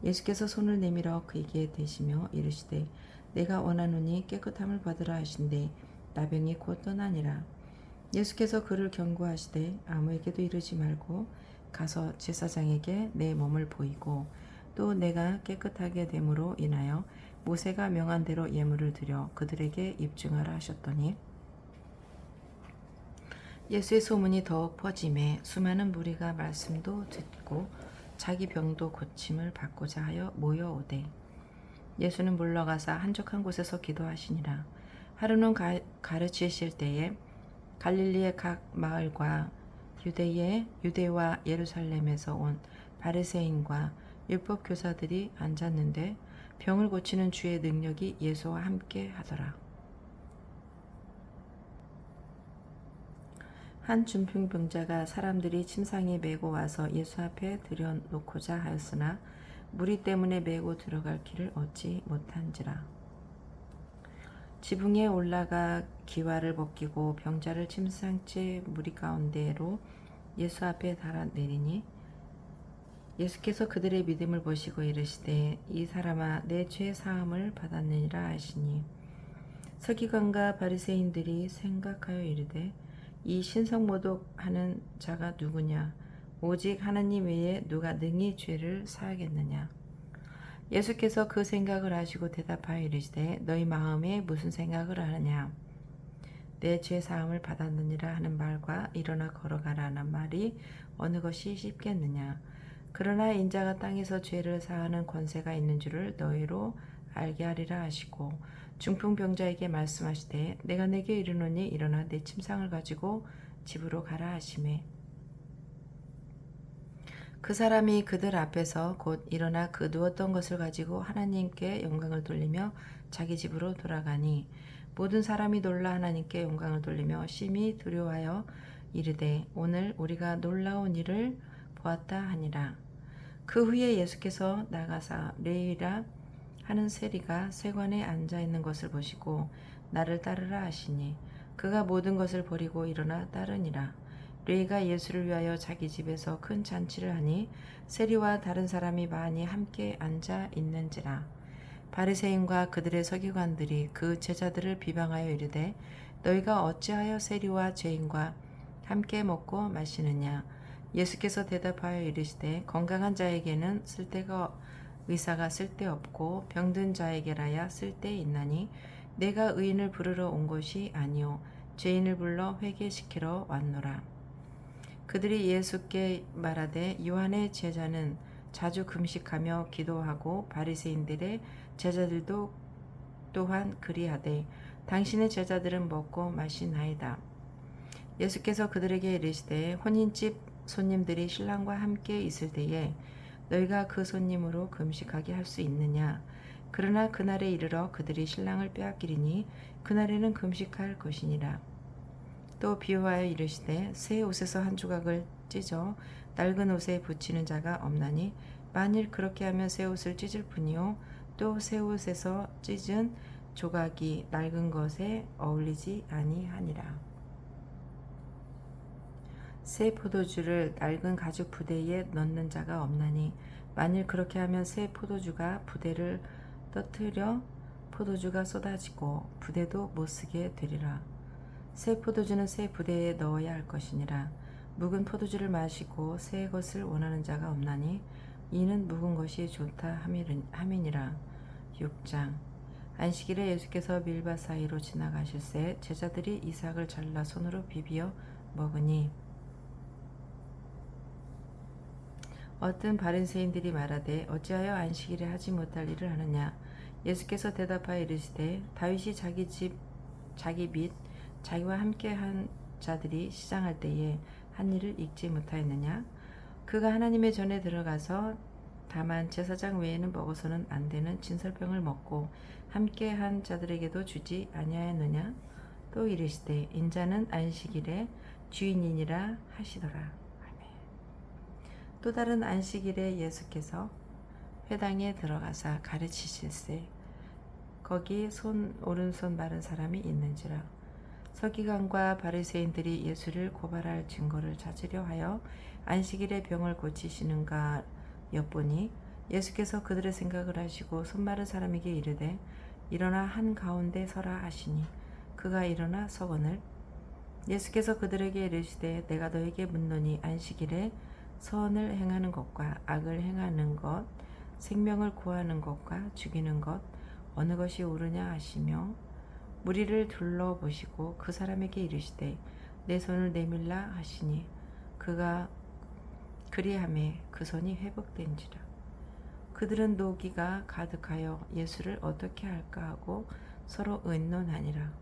예수께서 손을 내밀어 그에게 대시며 이르시되 내가 원하노니 깨끗함을 받으라 하신대 나병이 곧 떠나니라. 예수께서 그를 경고하시되 아무에게도 이르지 말고 가서 제사장에게 내 몸을 보이고 또 내가 깨끗하게 됨으로 인하여 모세가 명한 대로 예물을 드려 그들에게 입증하라 하셨더니 예수의 소문이 더욱 퍼짐에 수많은 무리가 말씀도 듣고 자기 병도 고침을 받고자 하여 모여오되 예수는 물러가사 한적한 곳에서 기도하시니라. 하루는 가르치실 때에 갈릴리의 각 마을과 유대와 예루살렘에서 온 바리새인과 율법 교사들이 앉았는데 병을 고치는 주의 능력이 예수와 함께 하더라. 한 중풍병자가 사람들이 침상에 메고 와서 예수 앞에 들여놓고자 하였으나 무리 때문에 메고 들어갈 길을 얻지 못한지라. 지붕에 올라가 기와를 벗기고 병자를 침상째 무리 가운데로 예수 앞에 달아내리니 예수께서 그들의 믿음을 보시고 이르시되 이 사람아 내 죄 사함을 받았느니라 하시니 서기관과 바리새인들이 생각하여 이르되 이 신성모독하는 자가 누구냐 오직 하나님 외에 누가 능히 죄를 사하겠느냐. 예수께서 그 생각을 하시고 대답하여 이르시되 너희 마음에 무슨 생각을 하느냐 내 죄 사함을 받았느니라 하는 말과 일어나 걸어가라 하는 말이 어느 것이 쉽겠느냐. 그러나 인자가 땅에서 죄를 사하는 권세가 있는 줄을 너희로 알게 하리라 하시고 중풍병자에게 말씀하시되 내가 내게 이르노니 일어나 내 침상을 가지고 집으로 가라 하시매 그 사람이 그들 앞에서 곧 일어나 그 누웠던 것을 가지고 하나님께 영광을 돌리며 자기 집으로 돌아가니 모든 사람이 놀라 하나님께 영광을 돌리며 심히 두려워하여 이르되 오늘 우리가 놀라운 일을 보았다 하니라. 그 후에 예수께서 나가사 레위라 하는 세리가 세관에 앉아 있는 것을 보시고 나를 따르라 하시니 그가 모든 것을 버리고 일어나 따르니라. 레위가 예수를 위하여 자기 집에서 큰 잔치를 하니 세리와 다른 사람이 많이 함께 앉아 있는지라. 바리새인과 그들의 서기관들이 그 제자들을 비방하여 이르되 너희가 어찌하여 세리와 죄인과 함께 먹고 마시느냐. 예수께서 대답하여 이르시되 건강한 자에게는 의사가 쓸데없고 병든 자에게라야 쓸데있나니 내가 의인을 부르러 온 것이 아니요 죄인을 불러 회개시키러 왔노라. 그들이 예수께 말하되 요한의 제자는 자주 금식하며 기도하고 바리새인들의 제자들도 또한 그리하되 당신의 제자들은 먹고 마시나이다. 예수께서 그들에게 이르시되 혼인집 손님들이 신랑과 함께 있을 때에 너희가 그 손님으로 금식하게 할 수 있느냐. 그러나 그날에 이르러 그들이 신랑을 빼앗기리니 그날에는 금식할 것이니라. 또 비유하여 이르시되 새 옷에서 한 조각을 찢어 낡은 옷에 붙이는 자가 없나니 만일 그렇게 하면 새 옷을 찢을 뿐이요 또 새 옷에서 찢은 조각이 낡은 것에 어울리지 아니하니라. 새 포도주를 낡은 가죽 부대에 넣는 자가 없나니 만일 그렇게 하면 새 포도주가 부대를 떠뜨려 포도주가 쏟아지고 부대도 못쓰게 되리라. 새 포도주는 새 부대에 넣어야 할 것이니라. 묵은 포도주를 마시고 새 것을 원하는 자가 없나니 이는 묵은 것이 좋다 함이니라. 6장 안식일에 예수께서 밀밭 사이로 지나가실새 제자들이 이삭을 잘라 손으로 비비어 먹으니 어떤 바리새인들이 말하되 어찌하여 안식일에 하지 못할 일을 하느냐. 예수께서 대답하여 이르시되 다윗이 자기 집 자기 및 자기와 함께한 자들이 시장할 때에 한 일을 읽지 못하였느냐. 그가 하나님의 전에 들어가서 다만 제사장 외에는 먹어서는 안 되는 진설병을 먹고 함께한 자들에게도 주지 아니하였느냐. 또 이르시되 인자는 안식일의 주인이니라 하시더라. 아멘. 또 다른 안식일에 예수께서 회당에 들어가사 가르치실세 거기 오른손 마른 사람이 있는지라. 서기관과 바리새인들이 예수를 고발할 증거를 찾으려 하여 안식일에 병을 고치시는가 엿보니 예수께서 그들의 생각을 하시고 손 마른 사람에게 이르되 일어나 한 가운데 서라 하시니 그가 일어나 서거늘 예수께서 그들에게 이르시되 내가 너에게 묻노니 안식일에 선을 행하는 것과 악을 행하는 것 생명을 구하는 것과 죽이는 것 어느 것이 옳으냐 하시며 무리를 둘러보시고 그 사람에게 이르시되 내 손을 내밀라 하시니 그가 그리하매 그 손이 회복된지라. 그들은 노기가 가득하여 예수를 어떻게 할까 하고 서로 의논하니라.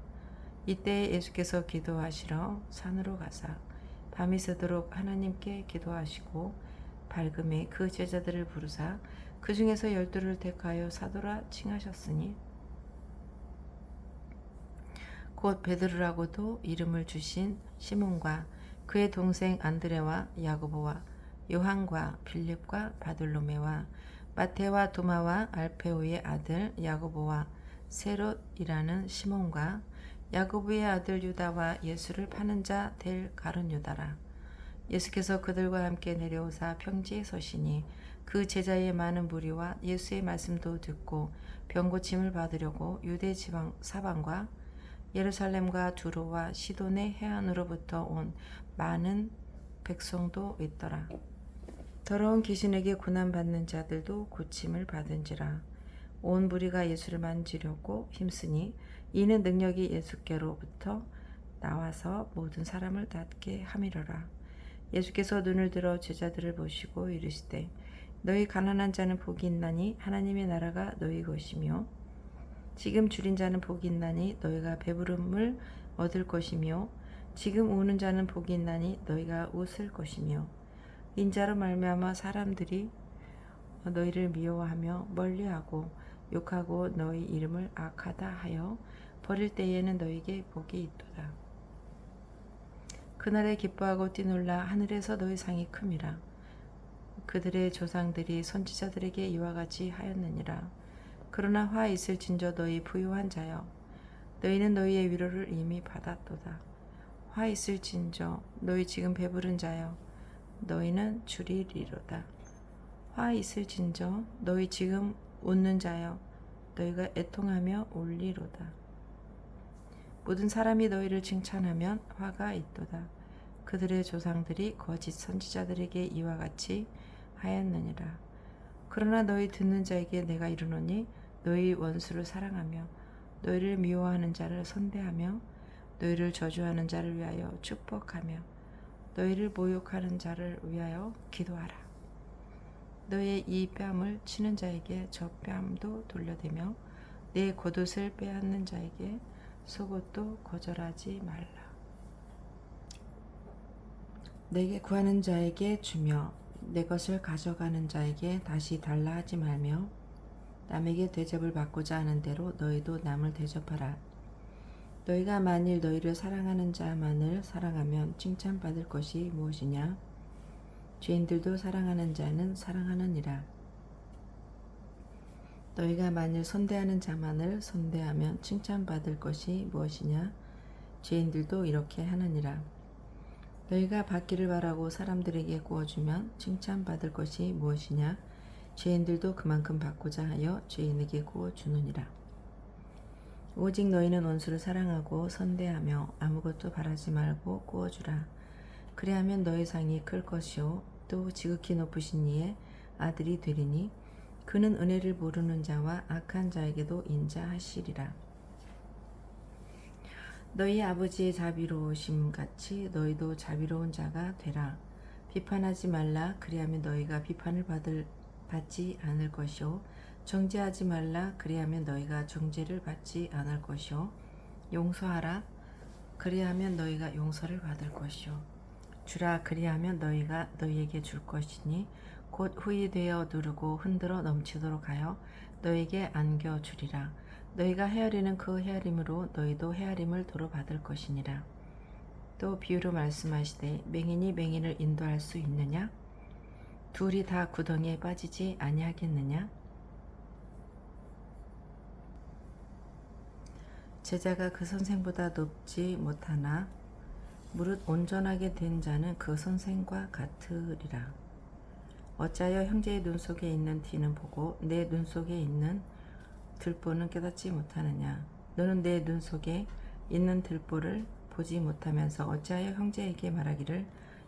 이때 예수께서 기도하시러 산으로 가사 밤이 새도록 하나님께 기도하시고 밝음에 그 제자들을 부르사 그 중에서 12를 택하여 사도라 칭하셨으니 곧 베드로라고도 이름을 주신 시몬과 그의 동생 안드레와 야고보와 요한과 빌립과 바돌로메와 마테와 도마와 알페오의 아들 야고보와 세롯이라는 시몬과 야고보의 아들 유다와 예수를 파는 자 될 가룟 유다라. 예수께서 그들과 함께 내려오사 평지에 서시니 그 제자의 많은 무리와 예수의 말씀도 듣고 병고침을 받으려고 유대 지방 사방과 예루살렘과 두로와 시돈의 해안으로부터 온 많은 백성도 있더라. 더러운 귀신에게 고난받는 자들도 고침을 받은지라. 온 무리가 예수를 만지려고 힘쓰니 이는 능력이 예수께로부터 나와서 모든 사람을 낫게 함이로라. 예수께서 눈을 들어 제자들을 보시고 이르시되 너희 가난한 자는 복이 있나니 하나님의 나라가 너희 것이며 지금 줄인 자는 복이 있나니 너희가 배부름을 얻을 것이며 지금 우는 자는 복이 있나니 너희가 웃을 것이며 인자로 말미암아 사람들이 너희를 미워하며 멀리하고 욕하고 너희 이름을 악하다 하여 버릴 때에는 너희에게 복이 있도다. 그날에 기뻐하고 뛰놀라 하늘에서 너희 상이 큼이라. 그들의 조상들이 선지자들에게 이와 같이 하였느니라. 그러나 화 있을진저 너희 부유한 자여 너희는 너희의 위로를 이미 받았도다. 화 있을진저 너희 지금 배부른 자여 너희는 줄이리로다. 화 있을진저 너희 지금 웃는 자여 너희가 애통하며 울리로다. 모든 사람이 너희를 칭찬하면 화가 있도다. 그들의 조상들이 거짓 선지자들에게 이와 같이 하였느니라. 그러나 너희 듣는 자에게 내가 이르노니 너희 원수를 사랑하며 너희를 미워하는 자를 선대하며 너희를 저주하는 자를 위하여 축복하며 너희를 모욕하는 자를 위하여 기도하라. 너희의 이 뺨을 치는 자에게 저 뺨도 돌려대며 내 겉옷을 빼앗는 자에게 속옷도 거절하지 말라. 내게 구하는 자에게 주며 내 것을 가져가는 자에게 다시 달라 하지 말며 남에게 대접을 받고자 하는 대로 너희도 남을 대접하라. 너희가 만일 너희를 사랑하는 자만을 사랑하면 칭찬받을 것이 무엇이냐? 죄인들도 사랑하는 자는 사랑하느니라. 너희가 만일 선대하는 자만을 선대하면 칭찬받을 것이 무엇이냐? 죄인들도 이렇게 하느니라. 너희가 받기를 바라고 사람들에게 구워주면 칭찬받을 것이 무엇이냐? 죄인들도 그만큼 받고자 하여 죄인에게 구워주느니라. 오직 너희는 원수를 사랑하고 선대하며 아무것도 바라지 말고 구워주라. 그리하면 너희 상이 클 것이요 또 지극히 높으신 이의 아들이 되리니 그는 은혜를 모르는 자와 악한 자에게도 인자하시리라. 너희 아버지의 자비로우심 같이 너희도 자비로운 자가 되라. 비판하지 말라. 그리하면 너희가 비판을 받지 않을 것이요. 정죄하지 말라. 그리하면 너희가 정죄를 받지 않을 것이요. 용서하라. 그리하면 너희가 용서를 받을 것이요. 주라. 그리하면 너희가 너희에게 줄 것이니 곧 후히 되어 누르고 흔들어 넘치도록 하여 너희에게 안겨 주리라. 너희가 헤아리는 그 헤아림으로 너희도 헤아림을 도로 받을 것이니라. 또 비유로 말씀하시되 맹인이 맹인을 인도할 수 있느냐? 둘이 다 구덩이에 빠지지 아니하겠느냐? 제자가 그 선생보다 높지 못하나 무릇 온전하게 된 자는 그 선생과 같으리라. 어찌하여 형제의 눈 속에 있는 티는 보고 내 눈 속에 있는 들보는 깨닫지 못하느냐? 너는 내 눈 속에 있는 들보를 보지 못하면서 어찌하여 형제에게 말하기를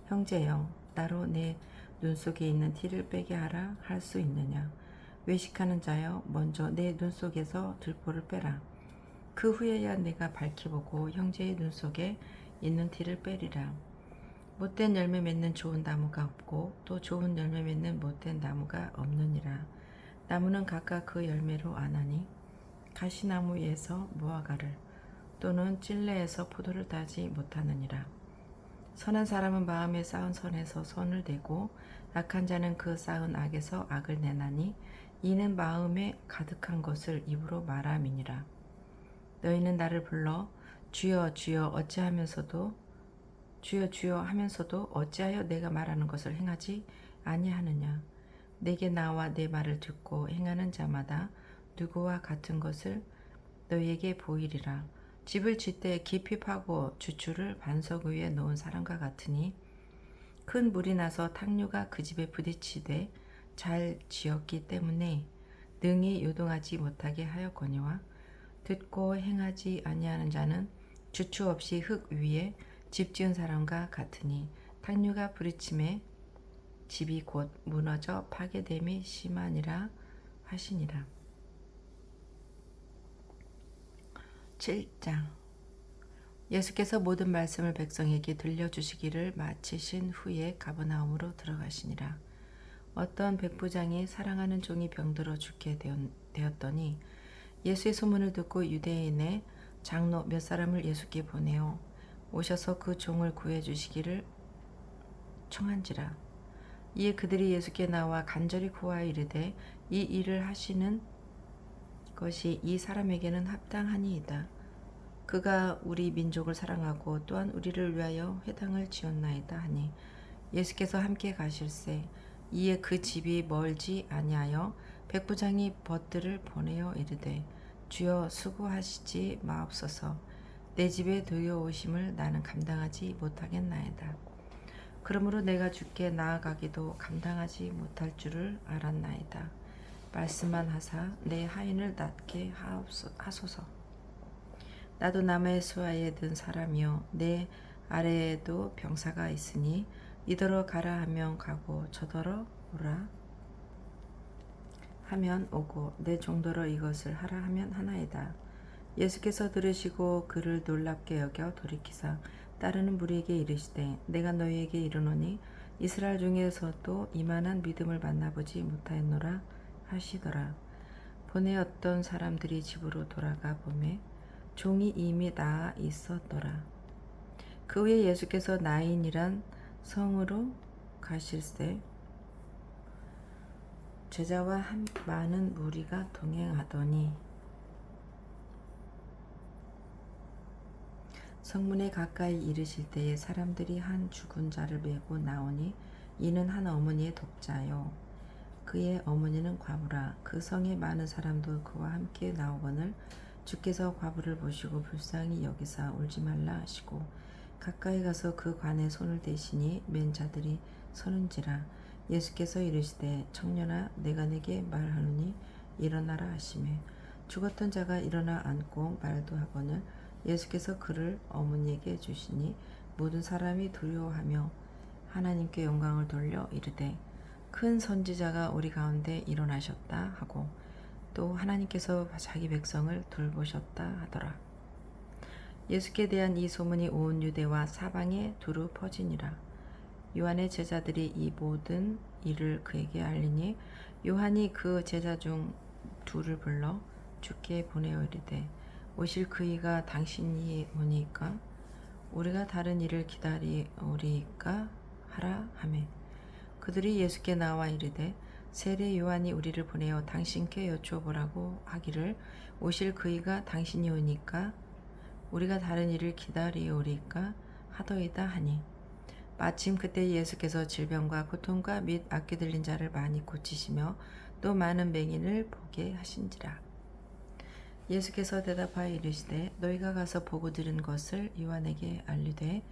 형제여 나로 내 눈 속에 있는 티를 빼게 하라 할 수 있느냐? 외식하는 자여 먼저 내 눈 속에서 들보를 빼라. 그 후에야 내가 밝히 보고 형제의 눈 속에 있는 티를 빼리라. 못된 열매 맺는 좋은 나무가 없고 또 좋은 열매 맺는 못된 나무가 없느니라. 나무는 각각 그 열매로 아나니 가시나무에서 무화과를 또는 찔레에서 포도를 따지 못하느니라. 선한 사람은 마음에 쌓은 선에서 선을 내고 악한 자는 그 쌓은 악에서 악을 내나니 이는 마음에 가득한 것을 입으로 말함이니라. 너희는 나를 불러 주여 주여 주여 주여 하면서도 어찌하여 내가 말하는 것을 행하지 아니하느냐? 내게 나와 내 말을 듣고 행하는 자마다 누구와 같은 것을 너희에게 보이리라. 집을 짓되 깊이 파고 주추를 반석 위에 놓은 사람과 같으니 큰 물이 나서 탕류가 그 집에 부딪히되 잘 지었기 때문에 능히 요동하지 못하게 하였거니와 듣고 행하지 아니하는 자는 주추 없이 흙 위에 집 지은 사람과 같으니 탕류가 부딪힘에 집이 곧 무너져 파괴됨이 심하니라 하시니라. 7장. 예수께서 모든 말씀을 백성에게 들려주시기를 마치신 후에 가버나움으로 들어가시니라. 어떤 백부장이 사랑하는 종이 병들어 죽게 되었더니 예수의 소문을 듣고 유대인의 장로 몇 사람을 예수께 보내어 오셔서 그 종을 구해 주시기를 청한지라. 이에 그들이 예수께 나와 간절히 구하여 이르되 이 일을 하시는 것이 이 사람에게는 합당하니이다. 그가 우리 민족을 사랑하고 또한 우리를 위하여 회당을 지었나이다 하니 예수께서 함께 가실새 이에 그 집이 멀지 아니하여 백부장이 벗들을 보내어 이르되 주여 수고하시지 마옵소서. 내 집에 들여오심을 나는 감당하지 못하겠나이다. 그러므로 내가 주께 나아가기도 감당하지 못할 줄을 알았나이다. 말씀만 하사 내 하인을 낫게 하소서. 나도 남의 수하에 든 사람이요 내 아래에도 병사가 있으니 이더러 가라 하면 가고 저더러 오라 하면 오고 내 종더러 이것을 하라 하면 하나이다. 예수께서 들으시고 그를 놀랍게 여겨 돌이키사 따르는 무리에게 이르시되 내가 너희에게 이르노니 이스라엘 중에서도 이만한 믿음을 만나보지 못하였노라 하시더라. 본에 어떤 사람들이 집으로 돌아가 보매 종이 이미 나아 있었더라. 그 후에 예수께서 나인이란 성으로 가실새 제자와 많은 무리가 동행하더니 성문에 가까이 이르실 때에 사람들이 한 죽은 자를 메고 나오니 이는 한 어머니의 독자요 그의 어머니는 과부라. 그 성에 많은 사람도 그와 함께 나오거늘 주께서 과부를 보시고 불쌍히 여기사 울지 말라 하시고 가까이 가서 그 관에 손을 대시니 맨 자들이 서는지라. 예수께서 이르시되 청년아 내가 네게 말하노니 일어나라 하시매 죽었던 자가 일어나 앉고 말도 하거늘 예수께서 그를 어머니에게 주시니 모든 사람이 두려워하며 하나님께 영광을 돌려 이르되 큰 선지자가 우리 가운데 일어나셨다 하고 또 하나님께서 자기 백성을 돌보셨다 하더라. 예수께 대한 이 소문이 온 유대와 사방에 두루 퍼지니라. 요한의 제자들이 이 모든 일을 그에게 알리니 요한이 그 제자 중 둘을 불러 주께 보내어 이르되 오실 그이가 당신이 오니까 우리가 다른 일을 기다리오리까 하라 하매 그들이 예수께 나와 이르되 세례 요한이 우리를 보내어 당신께 여쭈어보라고 하기를 오실 그이가 당신이 오니까 우리가 다른 일을 기다리오리까 하더이다 하니 마침 그때 예수께서 질병과 고통과 및 악귀 들린 자를 많이 고치시며 또 많은 맹인을 보게 하신지라. 예수께서 대답하여 이르시되 너희가 가서 보고 들은 것을 요한에게 알리되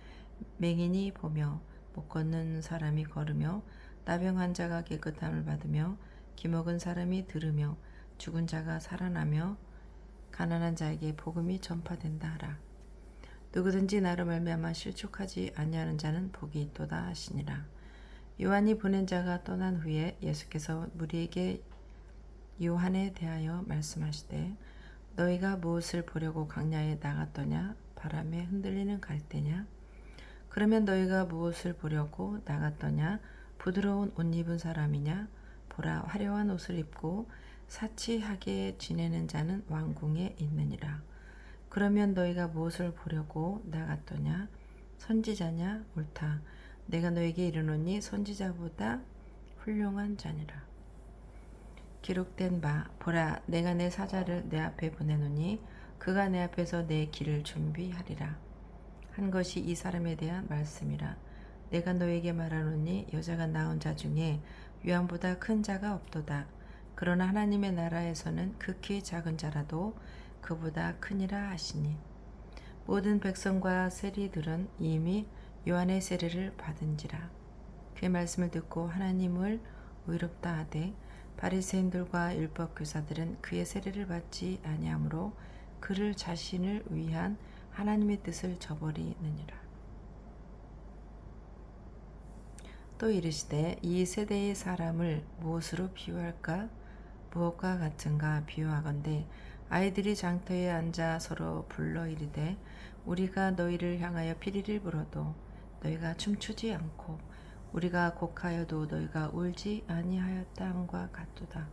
맹인이 보며 못 걷는 사람이 걸으며 나병 환자가 깨끗함을 받으며 기먹은 사람이 들으며 죽은 자가 살아나며 가난한 자에게 복음이 전파된다 하라. 누구든지 나로 말미암아 실족하지 아니하는 자는 복이 있도다 하시니라. 요한이 보낸 자가 떠난 후에 예수께서 무리에게 요한에 대하여 말씀하시되 너희가 무엇을 보려고 광야에 나갔더냐? 바람에 흔들리는 갈대냐? 그러면 너희가 무엇을 보려고 나갔더냐? 부드러운 옷 입은 사람이냐? 보라, 화려한 옷을 입고 사치하게 지내는 자는 왕궁에 있느니라. 그러면 너희가 무엇을 보려고 나갔더냐? 선지자냐? 옳다. 내가 너에게 이르노니 선지자보다 훌륭한 자니라. 기록된 바 보라 내가 내 사자를 내 앞에 보내노니 그가 내 앞에서 내 길을 준비하리라 한 것이 이 사람에 대한 말씀이라. 내가 너에게 말하노니 여자가 낳은 자 중에 요한보다 큰 자가 없도다. 그러나 하나님의 나라에서는 극히 작은 자라도 그보다 크니라 하시니 모든 백성과 세리들은 이미 요한의 세례를 받은지라. 그의 말씀을 듣고 하나님을 의롭다 하되 바리새인들과 율법 교사들은 그의 세례를 받지 아니하므로 그를 자신을 위한 하나님의 뜻을 저버리느니라. 또 이르시되 이 세대의 사람을 무엇으로 비유할까? 무엇과 같은가 비유하건대 아이들이 장터에 앉아 서로 불러 이르되 우리가 너희를 향하여 피리를 불어도 너희가 춤추지 않고 우리가 곡하여도 너희가 울지 아니하였다 함과 같도다.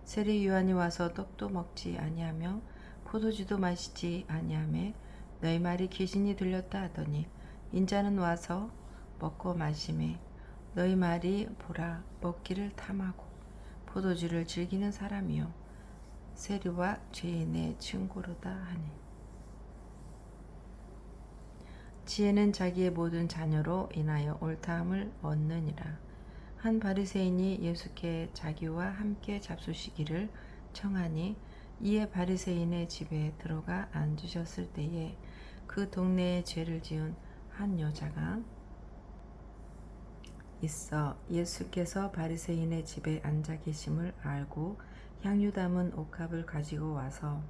세례 요한이 와서 떡도 먹지 아니하며 포도주도 마시지 아니하며 너희 말이 귀신이 들렸다 하더니 인자는 와서 먹고 마시매 너희 말이 보라 먹기를 탐하고 포도주를 즐기는 사람이요 세리와 죄인의 친구로다 하니 지혜는 자기의 모든 자녀로 인하여 옳다함을 얻느니라. 한 바리새인이 예수께 자기와 함께 잡수시기를 청하니 이에 바리새인의 집에 들어가 앉으셨을 때에 그 동네에 죄를 지은 한 여자가 있어 예수께서 바리새인의 집에 앉아 계심을 알고 향유 담은 옥합을 가지고 와서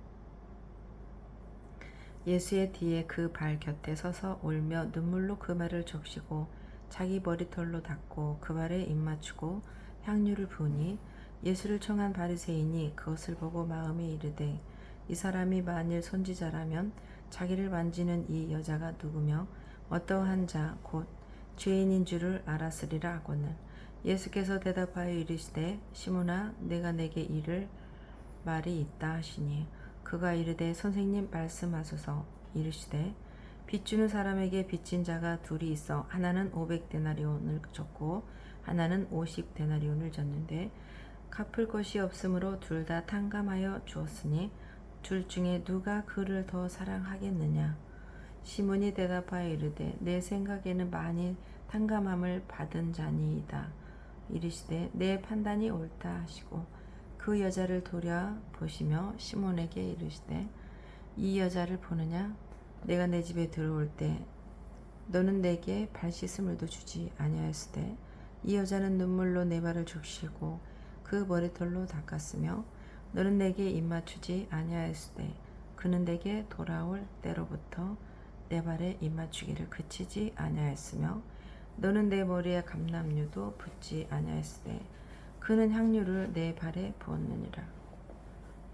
예수의 뒤에 그 발 곁에 서서 울며 눈물로 그 발을 적시고 자기 머리털로 닦고 그 발에 입 맞추고 향유를 부으니 예수를 청한 바리새인이 그것을 보고 마음에 이르되 이 사람이 만일 선지자라면 자기를 만지는 이 여자가 누구며 어떠한 자 곧 죄인인 줄을 알았으리라 하거늘 예수께서 대답하여 이르시되 시몬아 내가 내게 이를 말이 있다 하시니 그가 이르되 선생님 말씀하소서. 이르시되 빚주는 사람에게 빚진 자가 둘이 있어 하나는 500데나리온을 줬고 하나는 50데나리온을 줬는데 갚을 것이 없으므로 둘 다 탕감하여 주었으니 둘 중에 누가 그를 더 사랑하겠느냐. 시몬이 대답하여 이르되 내 생각에는 많이 탕감함을 받은 자니이다. 이르시되 내 판단이 옳다 하시고 그 여자를 돌아보시며 시몬에게 이르시되 이 여자를 보느냐? 내가 내 집에 들어올 때 너는 내게 발 씻음을도 주지 아니하였으되 이 여자는 눈물로 내 발을 적시고 그 머리털로 닦았으며 너는 내게 입 맞추지 아니하였으되 그는 내게 돌아올 때로부터 내 발에 입 맞추기를 그치지 아니하였으며 너는 내 머리에 감람유도 붓지 아니하였으되 그는 향유를 내 발에 부었느니라.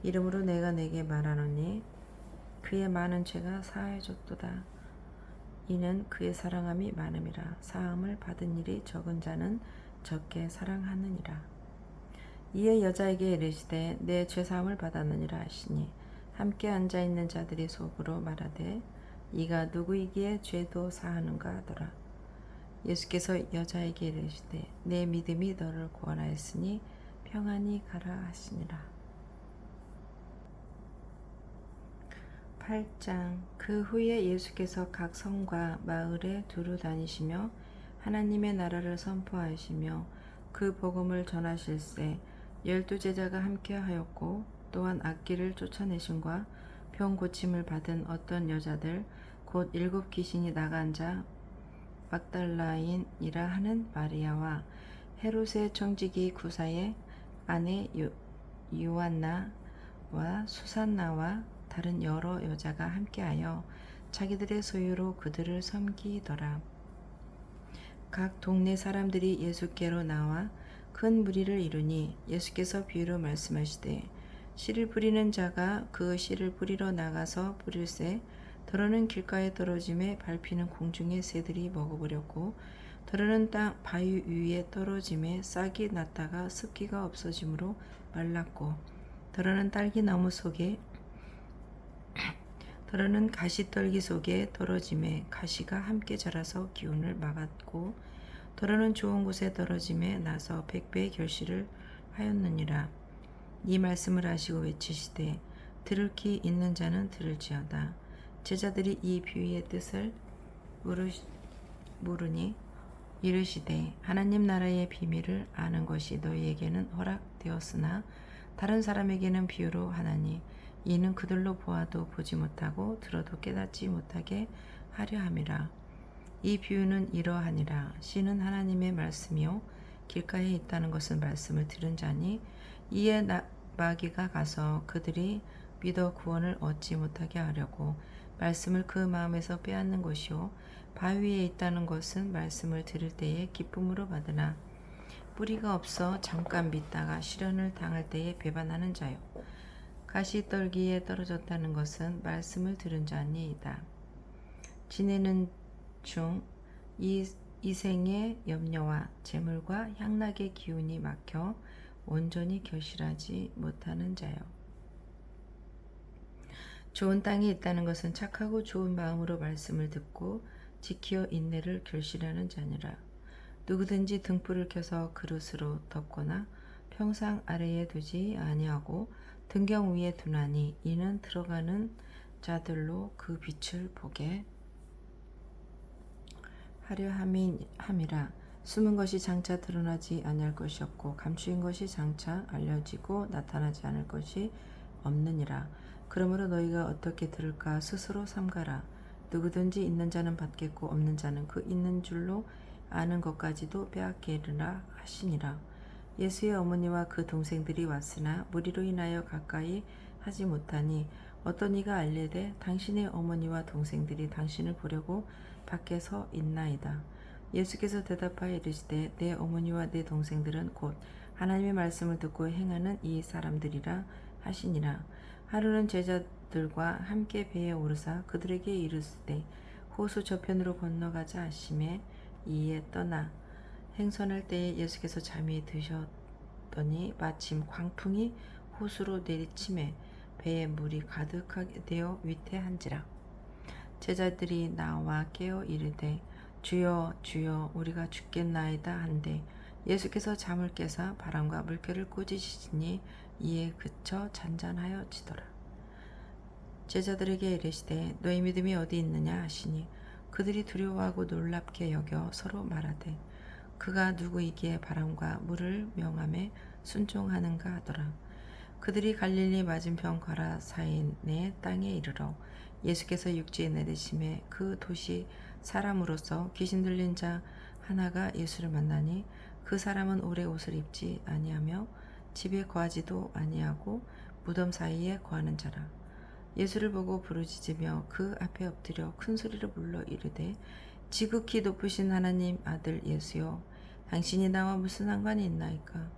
이러므로 내가 내게 말하노니 그의 많은 죄가 사하여졌도다. 이는 그의 사랑함이 많음이라. 사함을 받은 일이 적은 자는 적게 사랑하느니라. 이에 여자에게 이르시되 내 죄사함을 받았느니라 하시니 함께 앉아있는 자들이 속으로 말하되 이가 누구이기에 죄도 사하는가 하더라. 예수께서 여자에게 이르시되 내 믿음이 너를 구원하였으니 평안히 가라 하시니라. 8장. 그 후에 예수께서 각 성과 마을에 두루 다니시며 하나님의 나라를 선포하시며 그 복음을 전하실세 12제자가 함께 하였고 또한 악기를 쫓아내심과 병 고침을 받은 어떤 여자들 곧 7 귀신이 나간 자 막달라인이라 하는 마리아와 헤롯의 청지기 구사의 아내 요한나와 수산나와 다른 여러 여자가 함께하여 자기들의 소유로 그들을 섬기더라. 각 동네 사람들이 예수께로 나와 큰 무리를 이루니 예수께서 비유로 말씀하시되 씨를 뿌리는 자가 그 씨를 뿌리러 나가서 뿌릴새 더러는 길가에 떨어짐에 밟히는 공중의 새들이 먹어버렸고 더러는 땅 바위 위에 떨어짐에 싹이 났다가 습기가 없어짐으로 말랐고 더러는 딸기나무 속에 더러는 가시떨기 속에 떨어짐에 가시가 함께 자라서 기운을 막았고 더러는 좋은 곳에 떨어짐에 나서 100배의 결실을 하였느니라. 이 말씀을 하시고 외치시되 들을 귀 있는 자는 들을지어다. 제자들이 이 비유의 뜻을 물으니 이르시되 하나님 나라의 비밀을 아는 것이 너희에게는 허락되었으나 다른 사람에게는 비유로 하나니 이는 그들로 보아도 보지 못하고 들어도 깨닫지 못하게 하려 함이라. 이 비유는 이러하니라. 씨는 하나님의 말씀이요 길가에 있다는 것은 말씀을 들은 자니 이에 마귀가 가서 그들이 믿어 구원을 얻지 못하게 하려고 말씀을 그 마음에서 빼앗는 것이요 바위에 있다는 것은 말씀을 들을 때에 기쁨으로 받으나 뿌리가 없어 잠깐 믿다가 시련을 당할 때에 배반하는 자요 가시떨기에 떨어졌다는 것은 말씀을 들은 자니이다. 지내는 중 이생의 염려와 재물과 향락의 기운이 막혀 온전히 결실하지 못하는 자요. 좋은 땅이 있다는 것은 착하고 좋은 마음으로 말씀을 듣고 지키어 인내를 결실하는 자니라. 누구든지 등불을 켜서 그릇으로 덮거나 평상 아래에 두지 아니하고 등경 위에 두나니 이는 들어가는 자들로 그 빛을 보게 하려 함이라. 숨은 것이 장차 드러나지 아니할 것이 없고 감추인 것이 장차 알려지고 나타나지 않을 것이 없느니라. 그러므로 너희가 어떻게 들을까 스스로 삼가라. 누구든지 있는 자는 받겠고 없는 자는 그 있는 줄로 아는 것까지도 빼앗기리라 하시니라. 예수의 어머니와 그 동생들이 왔으나 무리로 인하여 가까이 하지 못하니 어떤 이가 알려되 당신의 어머니와 동생들이 당신을 보려고 밖에 서 있나이다. 예수께서 대답하여 이르시되 내 어머니와 내 동생들은 곧 하나님의 말씀을 듣고 행하는 이 사람들이라 하시니라. 하루는 제자들과 함께 배에 오르사 그들에게 이르시되 호수 저편으로 건너가자 하시매 이에 떠나 행선할 때에 예수께서 잠이 드셨더니 마침 광풍이 호수로 내리침에 배에 물이 가득하게 되어 위태한지라. 제자들이 나와 깨어 이르되 주여 주여 우리가 죽겠나이다 한데 예수께서 잠을 깨사 바람과 물결을 꾸짖으시니 이에 그쳐 잔잔하여지더라. 제자들에게 이르시되 너희 믿음이 어디 있느냐 하시니 그들이 두려워하고 놀랍게 여겨 서로 말하되 그가 누구이기에 바람과 물을 명함에 순종하는가 하더라. 그들이 갈릴리 맞은편 가라사인의 땅에 이르러 예수께서 육지에 내리심에 그 도시 사람으로서 귀신 들린 자 하나가 예수를 만나니 그 사람은 오래 옷을 입지 아니하며 집에 거하지도 아니하고 무덤 사이에 거하는 자라. 예수를 보고 부르짖으며 그 앞에 엎드려 큰 소리로 불러 이르되 지극히 높으신 하나님 아들 예수여 당신이 나와 무슨 상관이 있나이까.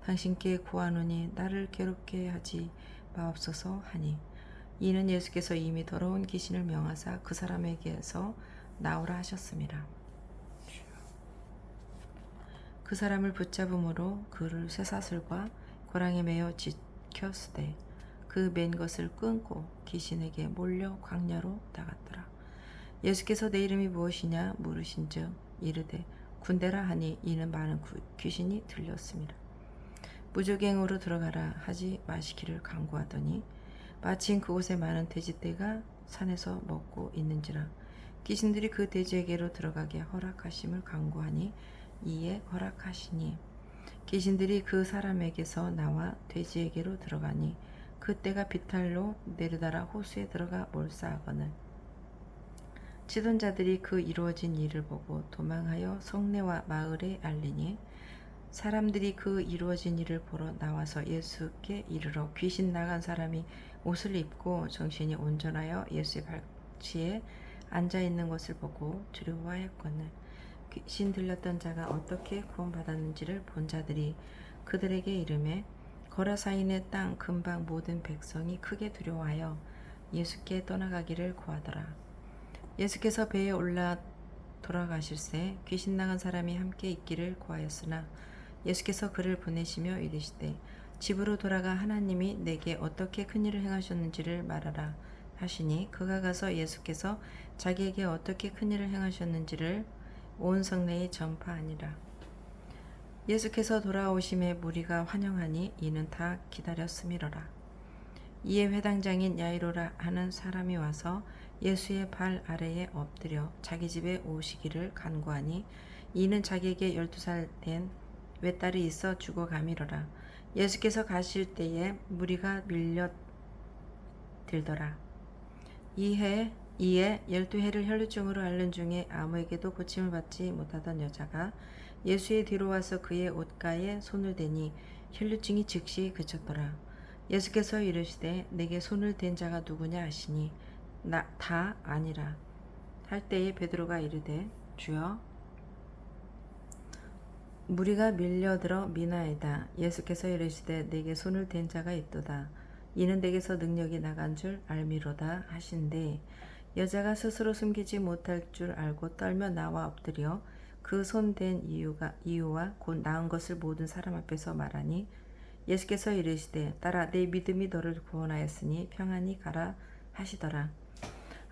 당신께 구하노니 나를 괴롭게 하지 마옵소서 하니 이는 예수께서 이미 더러운 귀신을 명하사 그 사람에게서 나오라 하셨습니다. 그 사람을 붙잡음으로 그를 쇠사슬과 고랑에 매어 지켰으되 그 맨 것을 끊고 귀신에게 몰려 광야로 나갔더라. 예수께서 내 이름이 무엇이냐 물으신즉 이르되 군대라 하니 이는 많은 귀신이 들렸습니다. 무적행으로 들어가라 하지 마시기를 강구하더니 마침 그곳에 많은 돼지떼가 산에서 먹고 있는지라 귀신들이 그 돼지에게로 들어가게 허락하심을 강구하니 이에 허락하시니 귀신들이 그 사람에게서 나와 돼지에게로 들어가니 그 떼가 비탈로 내려달아 호수에 들어가 몰사하거늘 치던 자들이 그 이루어진 일을 보고 도망하여 성내와 마을에 알리니 사람들이 그 이루어진 일을 보러 나와서 예수께 이르러 귀신 나간 사람이 옷을 입고 정신이 온전하여 예수의 발치에 앉아 있는 것을 보고 두려워하였거늘 귀신 들렸던 자가 어떻게 구원받았는지를 본 자들이 그들에게 이르매 거라사인의 땅 근방 모든 백성이 크게 두려워하여 예수께 떠나가기를 구하더라. 예수께서 배에 올라 돌아가실새 귀신 나간 사람이 함께 있기를 구하였으나 예수께서 그를 보내시며 이르시되 집으로 돌아가 하나님이 내게 어떻게 큰 일을 행하셨는지를 말하라 하시니 그가 가서 예수께서 자기에게 어떻게 큰 일을 행하셨는지를 온 성내에 전파하니라. 예수께서 돌아오심에 무리가 환영하니 이는 다 기다렸음이로라. 이에 회당장인 야이로라 하는 사람이 와서 예수의 발 아래에 엎드려 자기 집에 오시기를 간구하니 이는 자기에게 12살 된 외딸이 있어 죽어가미로라. 예수께서 가실 때에 무리가 밀려들더라. 이에 12해를 혈루증으로 앓는 중에 아무에게도 고침을 받지 못하던 여자가 예수의 뒤로 와서 그의 옷가에 손을 대니 혈루증이 즉시 그쳤더라. 예수께서 이르시되 내게 손을 댄 자가 누구냐 하시니 다 아니라 할 때에 베드로가 이르되 주여 무리가 밀려들어 미나이다. 예수께서 이르시되 내게 손을 댄 자가 있도다. 이는 내게서 능력이 나간 줄 알미로다 하신대 여자가 스스로 숨기지 못할 줄 알고 떨며 나와 엎드려 그 손 댄 이유와 곧 나은 것을 모든 사람 앞에서 말하니 예수께서 이르시되 딸아 내 믿음이 너를 구원하였으니 평안히 가라 하시더라.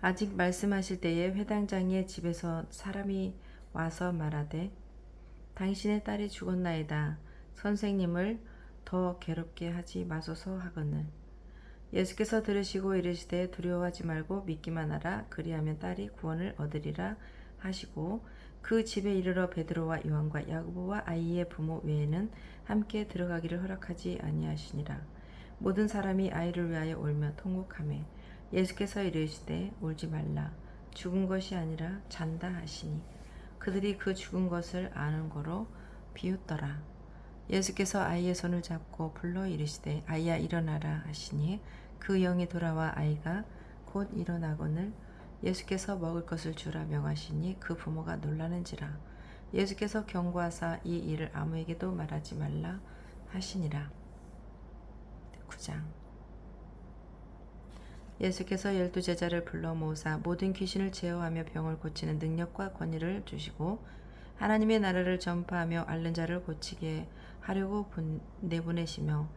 아직 말씀하실 때에 회당장의 집에서 사람이 와서 말하되 당신의 딸이 죽었나이다. 선생님을 더 괴롭게 하지 마소서 하거늘 예수께서 들으시고 이르시되 두려워하지 말고 믿기만 하라. 그리하면 딸이 구원을 얻으리라 하시고 그 집에 이르러 베드로와 요한과 야고보와 아이의 부모 외에는 함께 들어가기를 허락하지 아니하시니라. 모든 사람이 아이를 위하여 울며 통곡하매 예수께서 이르시되 울지 말라. 죽은 것이 아니라 잔다 하시니 그들이 그 죽은 것을 아는 거로 비웃더라. 예수께서 아이의 손을 잡고 불러 이르시되 아이야 일어나라 하시니 그 영이 돌아와 아이가 곧 일어나거늘 예수께서 먹을 것을 주라 명하시니 그 부모가 놀라는지라. 예수께서 경고하사 이 일을 아무에게도 말하지 말라 하시니라. 9장 예수께서 12제자를 불러 모으사 모든 귀신을 제어하며 병을 고치는 능력과 권위를 주시고 하나님의 나라를 전파하며 앓는 자를 고치게 하려고 내보내시며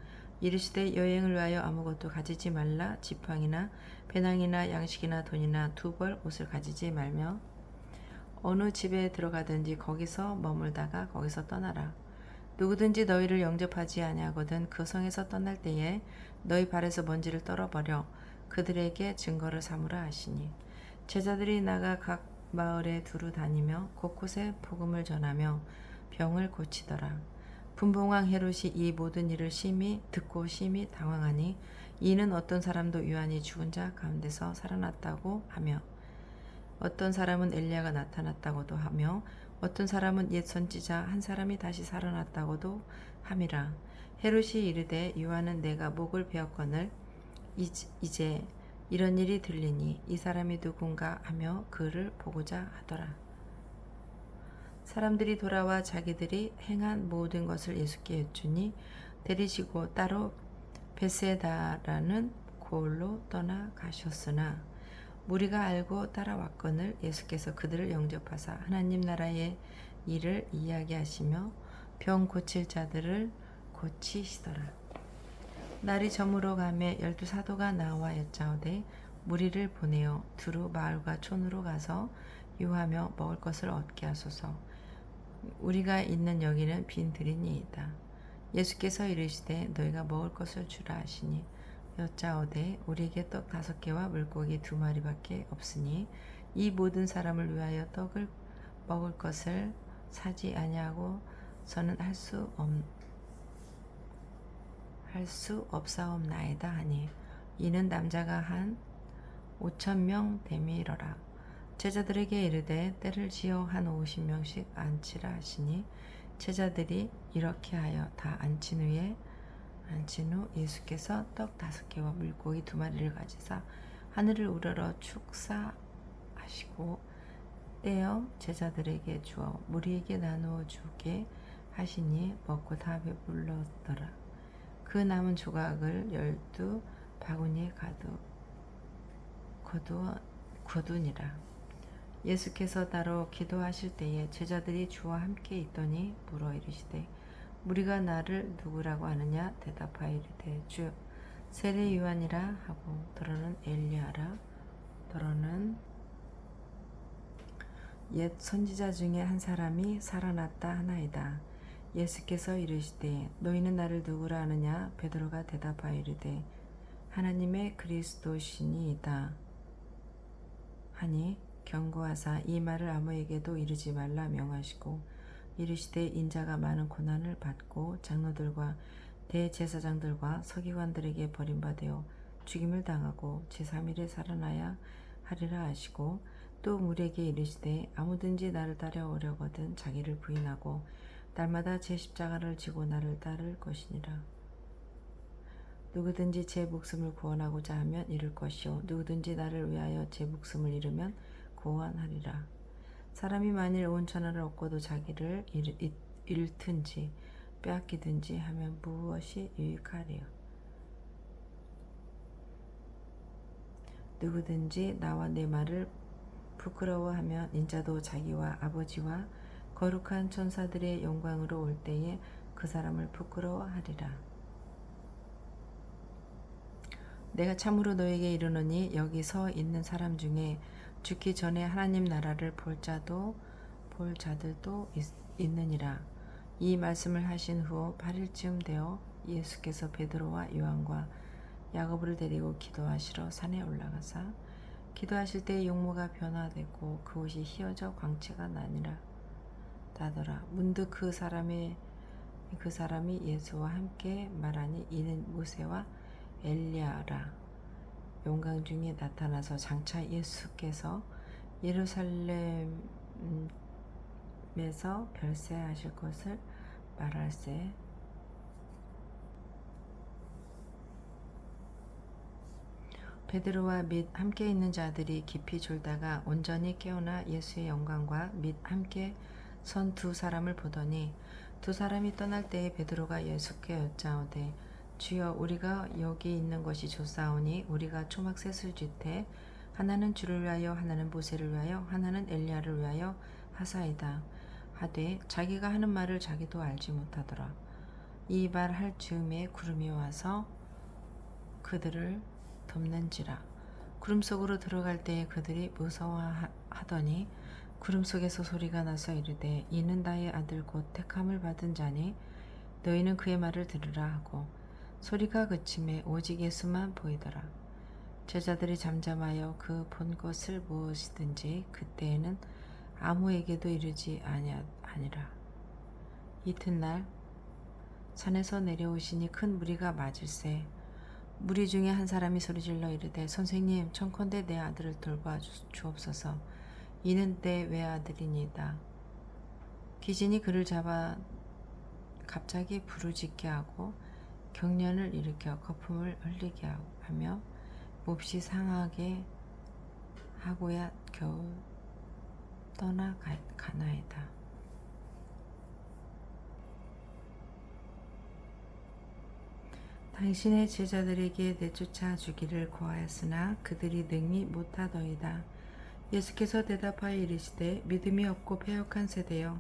이르시되 여행을 위하여 아무것도 가지지 말라. 지팡이나 배낭이나 양식이나 돈이나 두 벌 옷을 가지지 말며 어느 집에 들어가든지 거기서 머물다가 거기서 떠나라. 누구든지 너희를 영접하지 아니하거든 그 성에서 떠날 때에 너희 발에서 먼지를 떨어버려 그들에게 증거를 삼으라 하시니 제자들이 나가 각 마을에 두루 다니며 곳곳에 복음을 전하며 병을 고치더라. 분봉왕 헤롯이 이 모든 일을 심히 듣고 심히 당황하니 이는 어떤 사람도 요한이 죽은 자 가운데서 살아났다고 하며 어떤 사람은 엘리야가 나타났다고도 하며 어떤 사람은 옛 선지자 한 사람이 다시 살아났다고도 함이라. 헤롯이 이르되 요한은 내가 목을 베었거늘 이제 이런 일이 들리니 이 사람이 누군가 하며 그를 보고자 하더라. 사람들이 돌아와 자기들이 행한 모든 것을 예수께 여쭈니 데리시고 따로 베세다라는 고을로 떠나가셨으나 무리가 알고 따라왔거늘 예수께서 그들을 영접하사 하나님 나라의 일을 이야기하시며 병 고칠 자들을 고치시더라. 날이 저물어 가매 12 사도가 나와 여짜오되 무리를 보내어 두루 마을과 촌으로 가서 유하며 먹을 것을 얻게 하소서. 우리가 있는 여기는 빈 들이니이다. 예수께서 이르시되 너희가 먹을 것을 주라 하시니 여짜오되 우리에게 떡 5개와 물고기 2마리밖에 없으니 이 모든 사람을 위하여 떡을 먹을 것을 사지 아니하고서는 할 수 없사옵나이다 하니 이는 남자가 한 5,000명 됨이러라. 제자들에게 이르되 때를 지어 한 50명씩 앉히라 하시니 제자들이 이렇게 하여 다 앉힌 후 예수께서 떡 5개와 물고기 2마리를 가지사 하늘을 우러러 축사하시고 떼어 제자들에게 주어 무리에게 나누어 주게 하시니 먹고 다 배불렀더라. 그 남은 조각을 12바구니에 거두니라. 예수께서 따로 기도하실 때에 제자들이 주와 함께 있더니 물어 이르시되 무리가 나를 누구라고 하느냐? 대답하여 이르되 주 세례 요한이라 하고 더러는 엘리야라 더러는 옛 선지자 중에 한 사람이 살아났다 하나이다. 예수께서 이르시되 너희는 나를 누구라 하느냐? 베드로가 대답하여 이르되 하나님의 그리스도시니이다 하니 경고하사 이 말을 아무에게도 이르지 말라 명하시고 이르시되 인자가 많은 고난을 받고 장로들과 대제사장들과 서기관들에게 버림받아 죽임을 당하고 제3일에 살아나야 하리라 하시고 또 물에게 이르시되 아무든지 나를 따라오려거든 자기를 부인하고 날마다 제 십자가를 지고 나를 따를 것이니라. 누구든지 제 목숨을 구원하고자 하면 잃을 것이요 누구든지 나를 위하여 제 목숨을 잃으면 구원하리라. 사람이 만일 온 천하를 얻고도 자기를 잃든지 빼앗기든지 하면 무엇이 유익하리요? 누구든지 나와 내 말을 부끄러워하면 인자도 자기와 아버지와 거룩한 천사들의 영광으로 올 때에 그 사람을 부끄러워하리라. 내가 참으로 너에게 이르노니 여기 서 있는 사람 중에 죽기 전에 하나님 나라를 볼 자들도 있느니라. 이 말씀을 하신 후 8일쯤 되어 예수께서 베드로와 요한과 야고보를 데리고 기도하시러 산에 올라가사 기도하실 때 용모가 변화되고 그 옷이 휘어져 광채가 나더라. 문득 그 사람이 예수와 함께 말하니 이는 모세와 엘리야라. 용광 중에 나타나서 장차 예수께서 예루살렘에서 별세하실 것을 말할세. 베드로와 및 함께 있는 자들이 깊이 졸다가 온전히 깨어나 예수의 영광과 및 함께 선 2사람을 보더니 2사람이 떠날 때에 베드로가 예수께 여짜오되 주여 우리가 여기 있는 것이 좋사오니 우리가 초막셋을 쥐되 하나는 주를 위하여 하나는 모세를 위하여 하나는 엘리야를 위하여 하사이다 하되 자기가 하는 말을 자기도 알지 못하더라. 이 말 할 즈음에 구름이 와서 그들을 덮는지라. 구름 속으로 들어갈 때에 그들이 무서워하더니 구름 속에서 소리가 나서 이르되 이는 나의 아들 곧 택함을 받은 자니 너희는 그의 말을 들으라 하고 소리가 그침에 오직 예수만 보이더라. 제자들이 잠잠하여 그 본 것을 무엇이든지 그때에는 아무에게도 이르지 아니라. 이튿날 산에서 내려오시니 큰 무리가 맞을세. 무리 중에 한 사람이 소리질러 이르되 선생님 청컨대 내 아들을 돌봐 주옵소서. 이는 내 외아들이니이다. 귀신이 그를 잡아 갑자기 부르짖게 하고 경련을 일으켜 거품을 흘리게 하며 몹시 상하게 하고야 겨우 떠나가나이다. 당신의 제자들에게 내쫓아 주기를 고하였으나 그들이 능히 못하더이다. 예수께서 대답하여 이르시되 믿음이 없고 패역한 세대여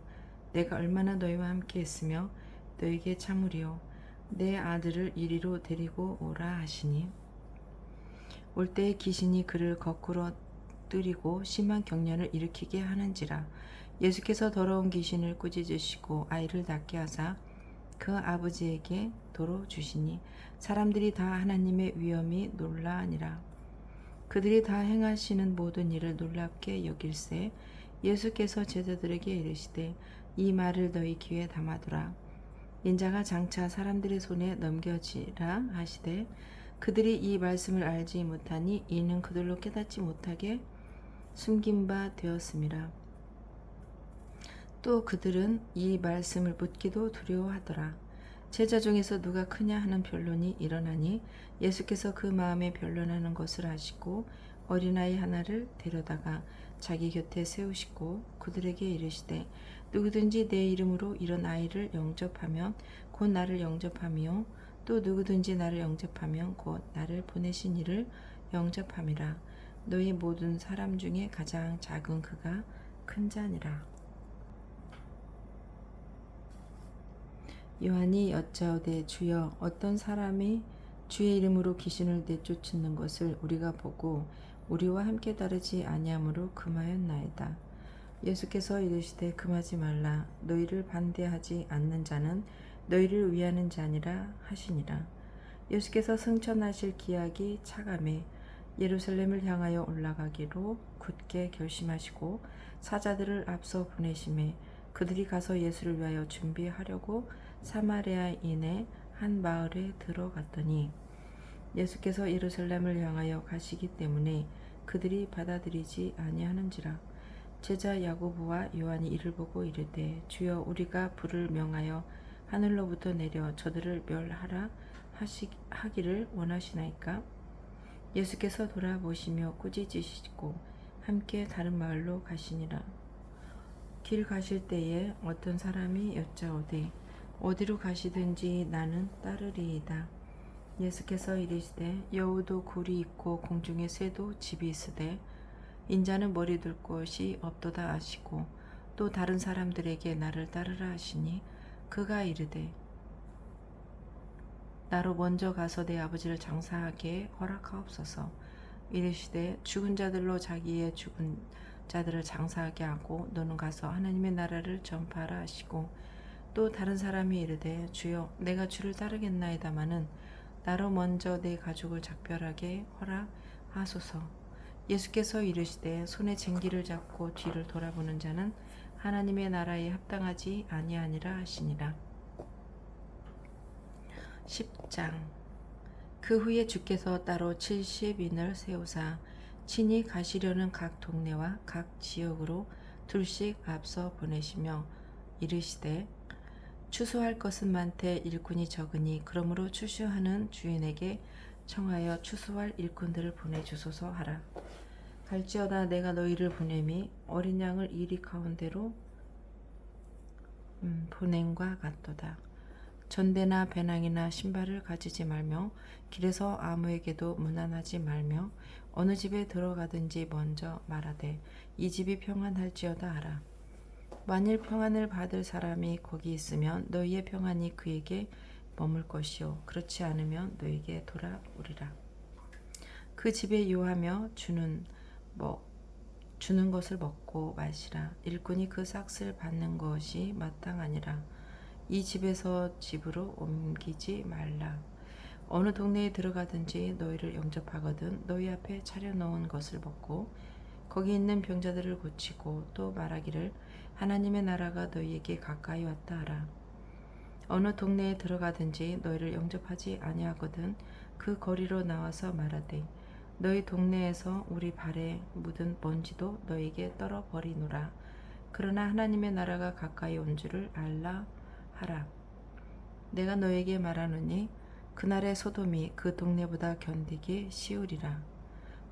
내가 얼마나 너희와 함께 있으며 너희에게 참으리요 내 아들을 이리로 데리고 오라 하시니 올 때에 귀신이 그를 거꾸로 뜨리고 심한 경련을 일으키게 하는지라. 예수께서 더러운 귀신을 꾸짖으시고 아이를 낫게 하사 그 아버지에게 도로 주시니 사람들이 다 하나님의 위엄이 놀라니라. 그들이 다 행하시는 모든 일을 놀랍게 여길세 예수께서 제자들에게 이르시되 이 말을 너희 귀에 담아두라. 인자가 장차 사람들의 손에 넘겨지라 하시되 그들이 이 말씀을 알지 못하니 이는 그들로 깨닫지 못하게 숨긴 바 되었음이라. 또 그들은 이 말씀을 묻기도 두려워하더라. 제자 중에서 누가 크냐 하는 변론이 일어나니 예수께서 그 마음에 변론하는 것을 아시고 어린아이 하나를 데려다가 자기 곁에 세우시고 그들에게 이르시되 누구든지 내 이름으로 이런 아이를 영접하면 곧 나를 영접하며 또 누구든지 나를 영접하면 곧 나를 보내신 이를 영접함이라. 너희 모든 사람 중에 가장 작은 그가 큰 자니라. 요한이 여짜오되 주여 어떤 사람이 주의 이름으로 귀신을 내쫓는 것을 우리가 보고 우리와 함께 따르지 아니하므로 금하였나이다. 예수께서 이르시되 금하지 말라. 너희를 반대하지 않는 자는 너희를 위하는 자니라 하시니라. 예수께서 승천하실 기약이 차감해 예루살렘을 향하여 올라가기로 굳게 결심하시고 사자들을 앞서 보내심에 그들이 가서 예수를 위하여 준비하려고 사마리아인의 한 마을에 들어갔더니 예수께서 예루살렘을 향하여 가시기 때문에 그들이 받아들이지 아니하는지라. 제자 야고보와 요한이 이를 보고 이르되 주여 우리가 불을 명하여 하늘로부터 내려 저들을 멸하라 하기를 원하시나이까? 예수께서 돌아보시며 꾸짖으시고 함께 다른 마을로 가시니라. 길 가실 때에 어떤 사람이 여짜오되 어디로 가시든지 나는 따르리이다. 예수께서 이르시되 여우도 굴이 있고 공중에 새도 집이 있으되 인자는 머리 둘 곳이 없도다 하시고 또 다른 사람들에게 나를 따르라 하시니 그가 이르되 나로 먼저 가서 내 아버지를 장사하게 허락하옵소서. 이르시되 죽은 자들로 자기의 죽은 자들을 장사하게 하고 너는 가서 하나님의 나라를 전파하라 하시고 또 다른 사람이 이르되 주여 내가 주를 따르겠나이다마는 나로 먼저 내 가족을 작별하게 허락하소서. 예수께서 이르시되 손에 쟁기를 잡고 뒤를 돌아보는 자는 하나님의 나라에 합당하지 아니하니라 하시니라. 10장. 그 후에 주께서 따로 70인을 세우사 친히 가시려는 각 동네와 각 지역으로 둘씩 앞서 보내시며 이르시되 추수할 것은 많되 일꾼이 적으니 그러므로 추수하는 주인에게 청하여 추수할 일꾼들을 보내주소서 하라. 갈지어다 내가 너희를 보냄이 어린 양을 이리 가운데로 보냄과 같도다. 전대나 배낭이나 신발을 가지지 말며 길에서 아무에게도 문안하지 말며 어느 집에 들어가든지 먼저 말하되 이 집이 평안할지어다 하라. 만일 평안을 받을 사람이 거기 있으면 너희의 평안이 그에게 머물 것이요 그렇지 않으면 너희에게 돌아오리라. 그 집에 요하며 주는 것을 먹고 마시라. 일꾼이 그 삭을 받는 것이 마땅하니라. 이 집에서 집으로 옮기지 말라. 어느 동네에 들어가든지 너희를 영접하거든 너희 앞에 차려놓은 것을 먹고 거기 있는 병자들을 고치고 또 말하기를 하나님의 나라가 너희에게 가까이 왔다 하라. 어느 동네에 들어가든지 너희를 영접하지 아니하거든 그 거리로 나와서 말하되 너희 동네에서 우리 발에 묻은 먼지도 너희에게 떨어버리노라. 그러나 하나님의 나라가 가까이 온 줄을 알라 하라. 내가 너에게 말하노니 그날의 소돔이 그 동네보다 견디기 쉬우리라.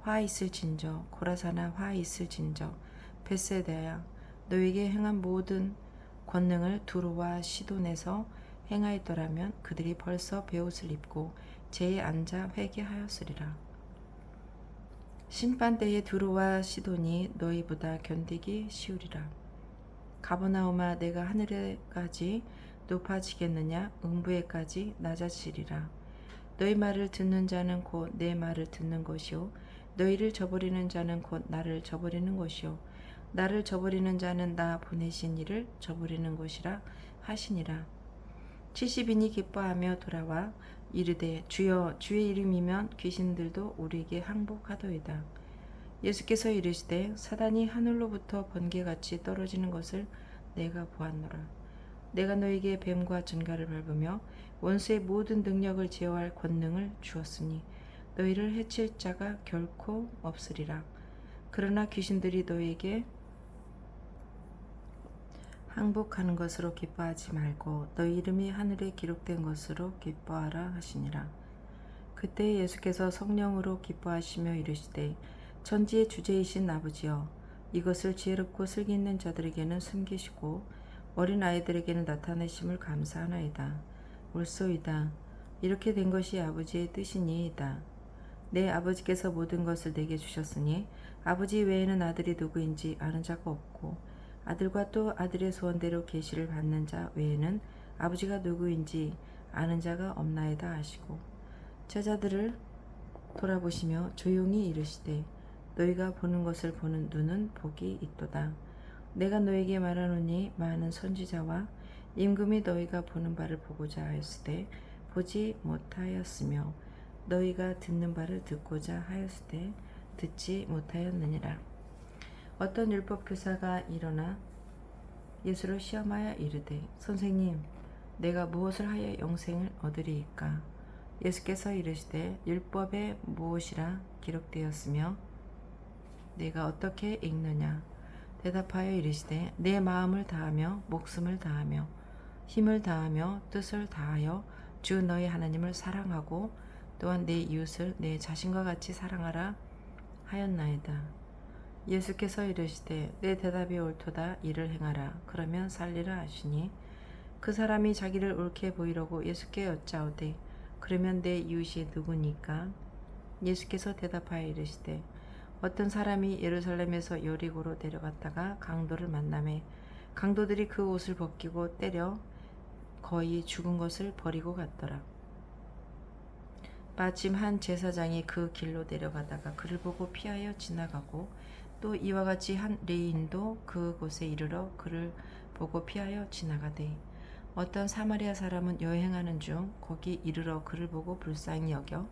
화 있을진저 고라사나 화 있을진저 벳세다야 너에게 행한 모든 권능을 두로와 시돈에서 행하였더라면 그들이 벌써 베옷을 입고 제에 앉아 회개하였으리라. 심판대에 두로와 시돈이 너희보다 견디기 쉬우리라. 가버나움아 내가 하늘에까지 높아지겠느냐 음부에까지 낮아지리라. 너희 말을 듣는 자는 곧 내 말을 듣는 것이요 너희를 저버리는 자는 곧 나를 저버리는 것이요 나를 저버리는 자는 나 보내신 이를 저버리는 것이라 하시니라. 70인이 기뻐하며 돌아와 이르되 주여 주의 이름이면 귀신들도 우리에게 항복하도이다. 예수께서 이르시되 사단이 하늘로부터 번개같이 떨어지는 것을 내가 보았노라. 내가 너에게 뱀과 전갈을 밟으며 원수의 모든 능력을 제어할 권능을 주었으니 너희를 해칠 자가 결코 없으리라. 그러나 귀신들이 너희에게 항복하는 것으로 기뻐하지 말고 너희 이름이 하늘에 기록된 것으로 기뻐하라 하시니라. 그때 예수께서 성령으로 기뻐하시며 이르시되 천지의 주제이신 아버지여 이것을 지혜롭고 슬기 있는 자들에게는 숨기시고 어린 아이들에게는 나타내심을 감사하나이다. 옳소이다. 이렇게 된 것이 아버지의 뜻이니이다. 내 아버지께서 모든 것을 내게 주셨으니 아버지 외에는 아들이 누구인지 아는 자가 없고 아들과 또 아들의 소원대로 계시를 받는 자 외에는 아버지가 누구인지 아는 자가 없나이다 하시고 제자들을 돌아보시며 조용히 이르시되 너희가 보는 것을 보는 눈은 복이 있도다. 내가 너에게 말하노니 많은 선지자와 임금이 너희가 보는 바를 보고자 하였으되 보지 못하였으며 너희가 듣는 바를 듣고자 하였으되 듣지 못하였느니라. 어떤 율법 교사가 일어나 예수를 시험하여 이르되 선생님 내가 무엇을 하여 영생을 얻으리이까? 예수께서 이르시되 율법에 무엇이라 기록되었으며 내가 어떻게 읽느냐? 대답하여 이르시되 내 마음을 다하며 목숨을 다하며 힘을 다하며 뜻을 다하여 주 너희 하나님을 사랑하고 또한 내 이웃을 내 자신과 같이 사랑하라 하였나이다. 예수께서 이르시되 내 대답이 옳도다 이를 행하라 그러면 살리라 하시니 그 사람이 자기를 옳게 보이려고 예수께 여짜오되 그러면 내 이웃이 누구니까? 예수께서 대답하여 이르시되 어떤 사람이 예루살렘에서 여리고로 내려갔다가 강도를 만나매 강도들이 그 옷을 벗기고 때려 거의 죽은 것을 버리고 갔더라. 마침 한 제사장이 그 길로 내려가다가 그를 보고 피하여 지나가고 또 이와 같이 한 레인도 그곳에 이르러 그를 보고 피하여 지나가되 어떤 사마리아 사람은 여행하는 중 거기 이르러 그를 보고 불쌍히 여겨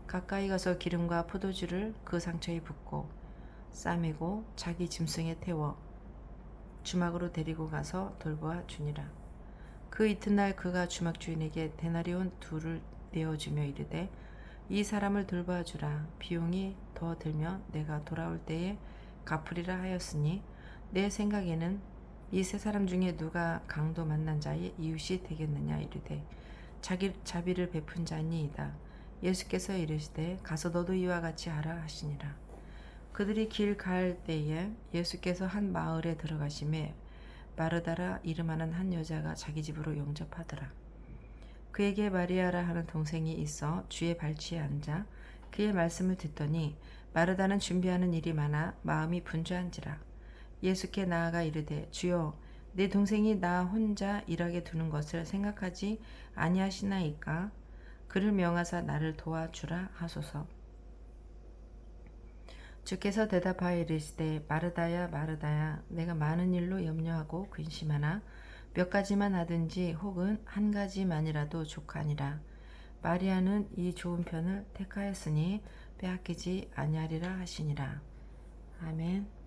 가까이 가서 기름과 포도주를 그 상처에 붓고 싸매고 자기 짐승에 태워 주막으로 데리고 가서 돌보아 주니라. 그 이튿날 그가 주막 주인에게 데나리온 2를 내어주며 이르되 이 사람을 돌보아 주라. 비용이 더 들면 내가 돌아올 때에 갚으리라 하였으니 내 생각에는 이 세 사람 중에 누가 강도 만난 자의 이웃이 되겠느냐 이르되 자비를 베푼 자니이다. 예수께서 이르시되 가서 너도 이와 같이 하라 하시니라. 그들이 길 갈 때에 예수께서 한 마을에 들어가심에 마르다라 이름하는 한 여자가 자기 집으로 영접하더라. 그에게 마리아라 하는 동생이 있어 주의 발치에 앉아 그의 말씀을 듣더니 마르다는 준비하는 일이 많아 마음이 분주한지라. 예수께 나아가 이르되 주여 내 동생이 나 혼자 일하게 두는 것을 생각하지 아니하시나이까? 그를 명하사 나를 도와주라 하소서. 주께서 대답하여 이르시되 마르다야 마르다야 내가 많은 일로 염려하고 근심하나 몇 가지만 하든지 혹은 한 가지만이라도 족하니라. 마리아는 이 좋은 편을 택하였으니 빼앗기지 아니하리라 하시니라. 아멘.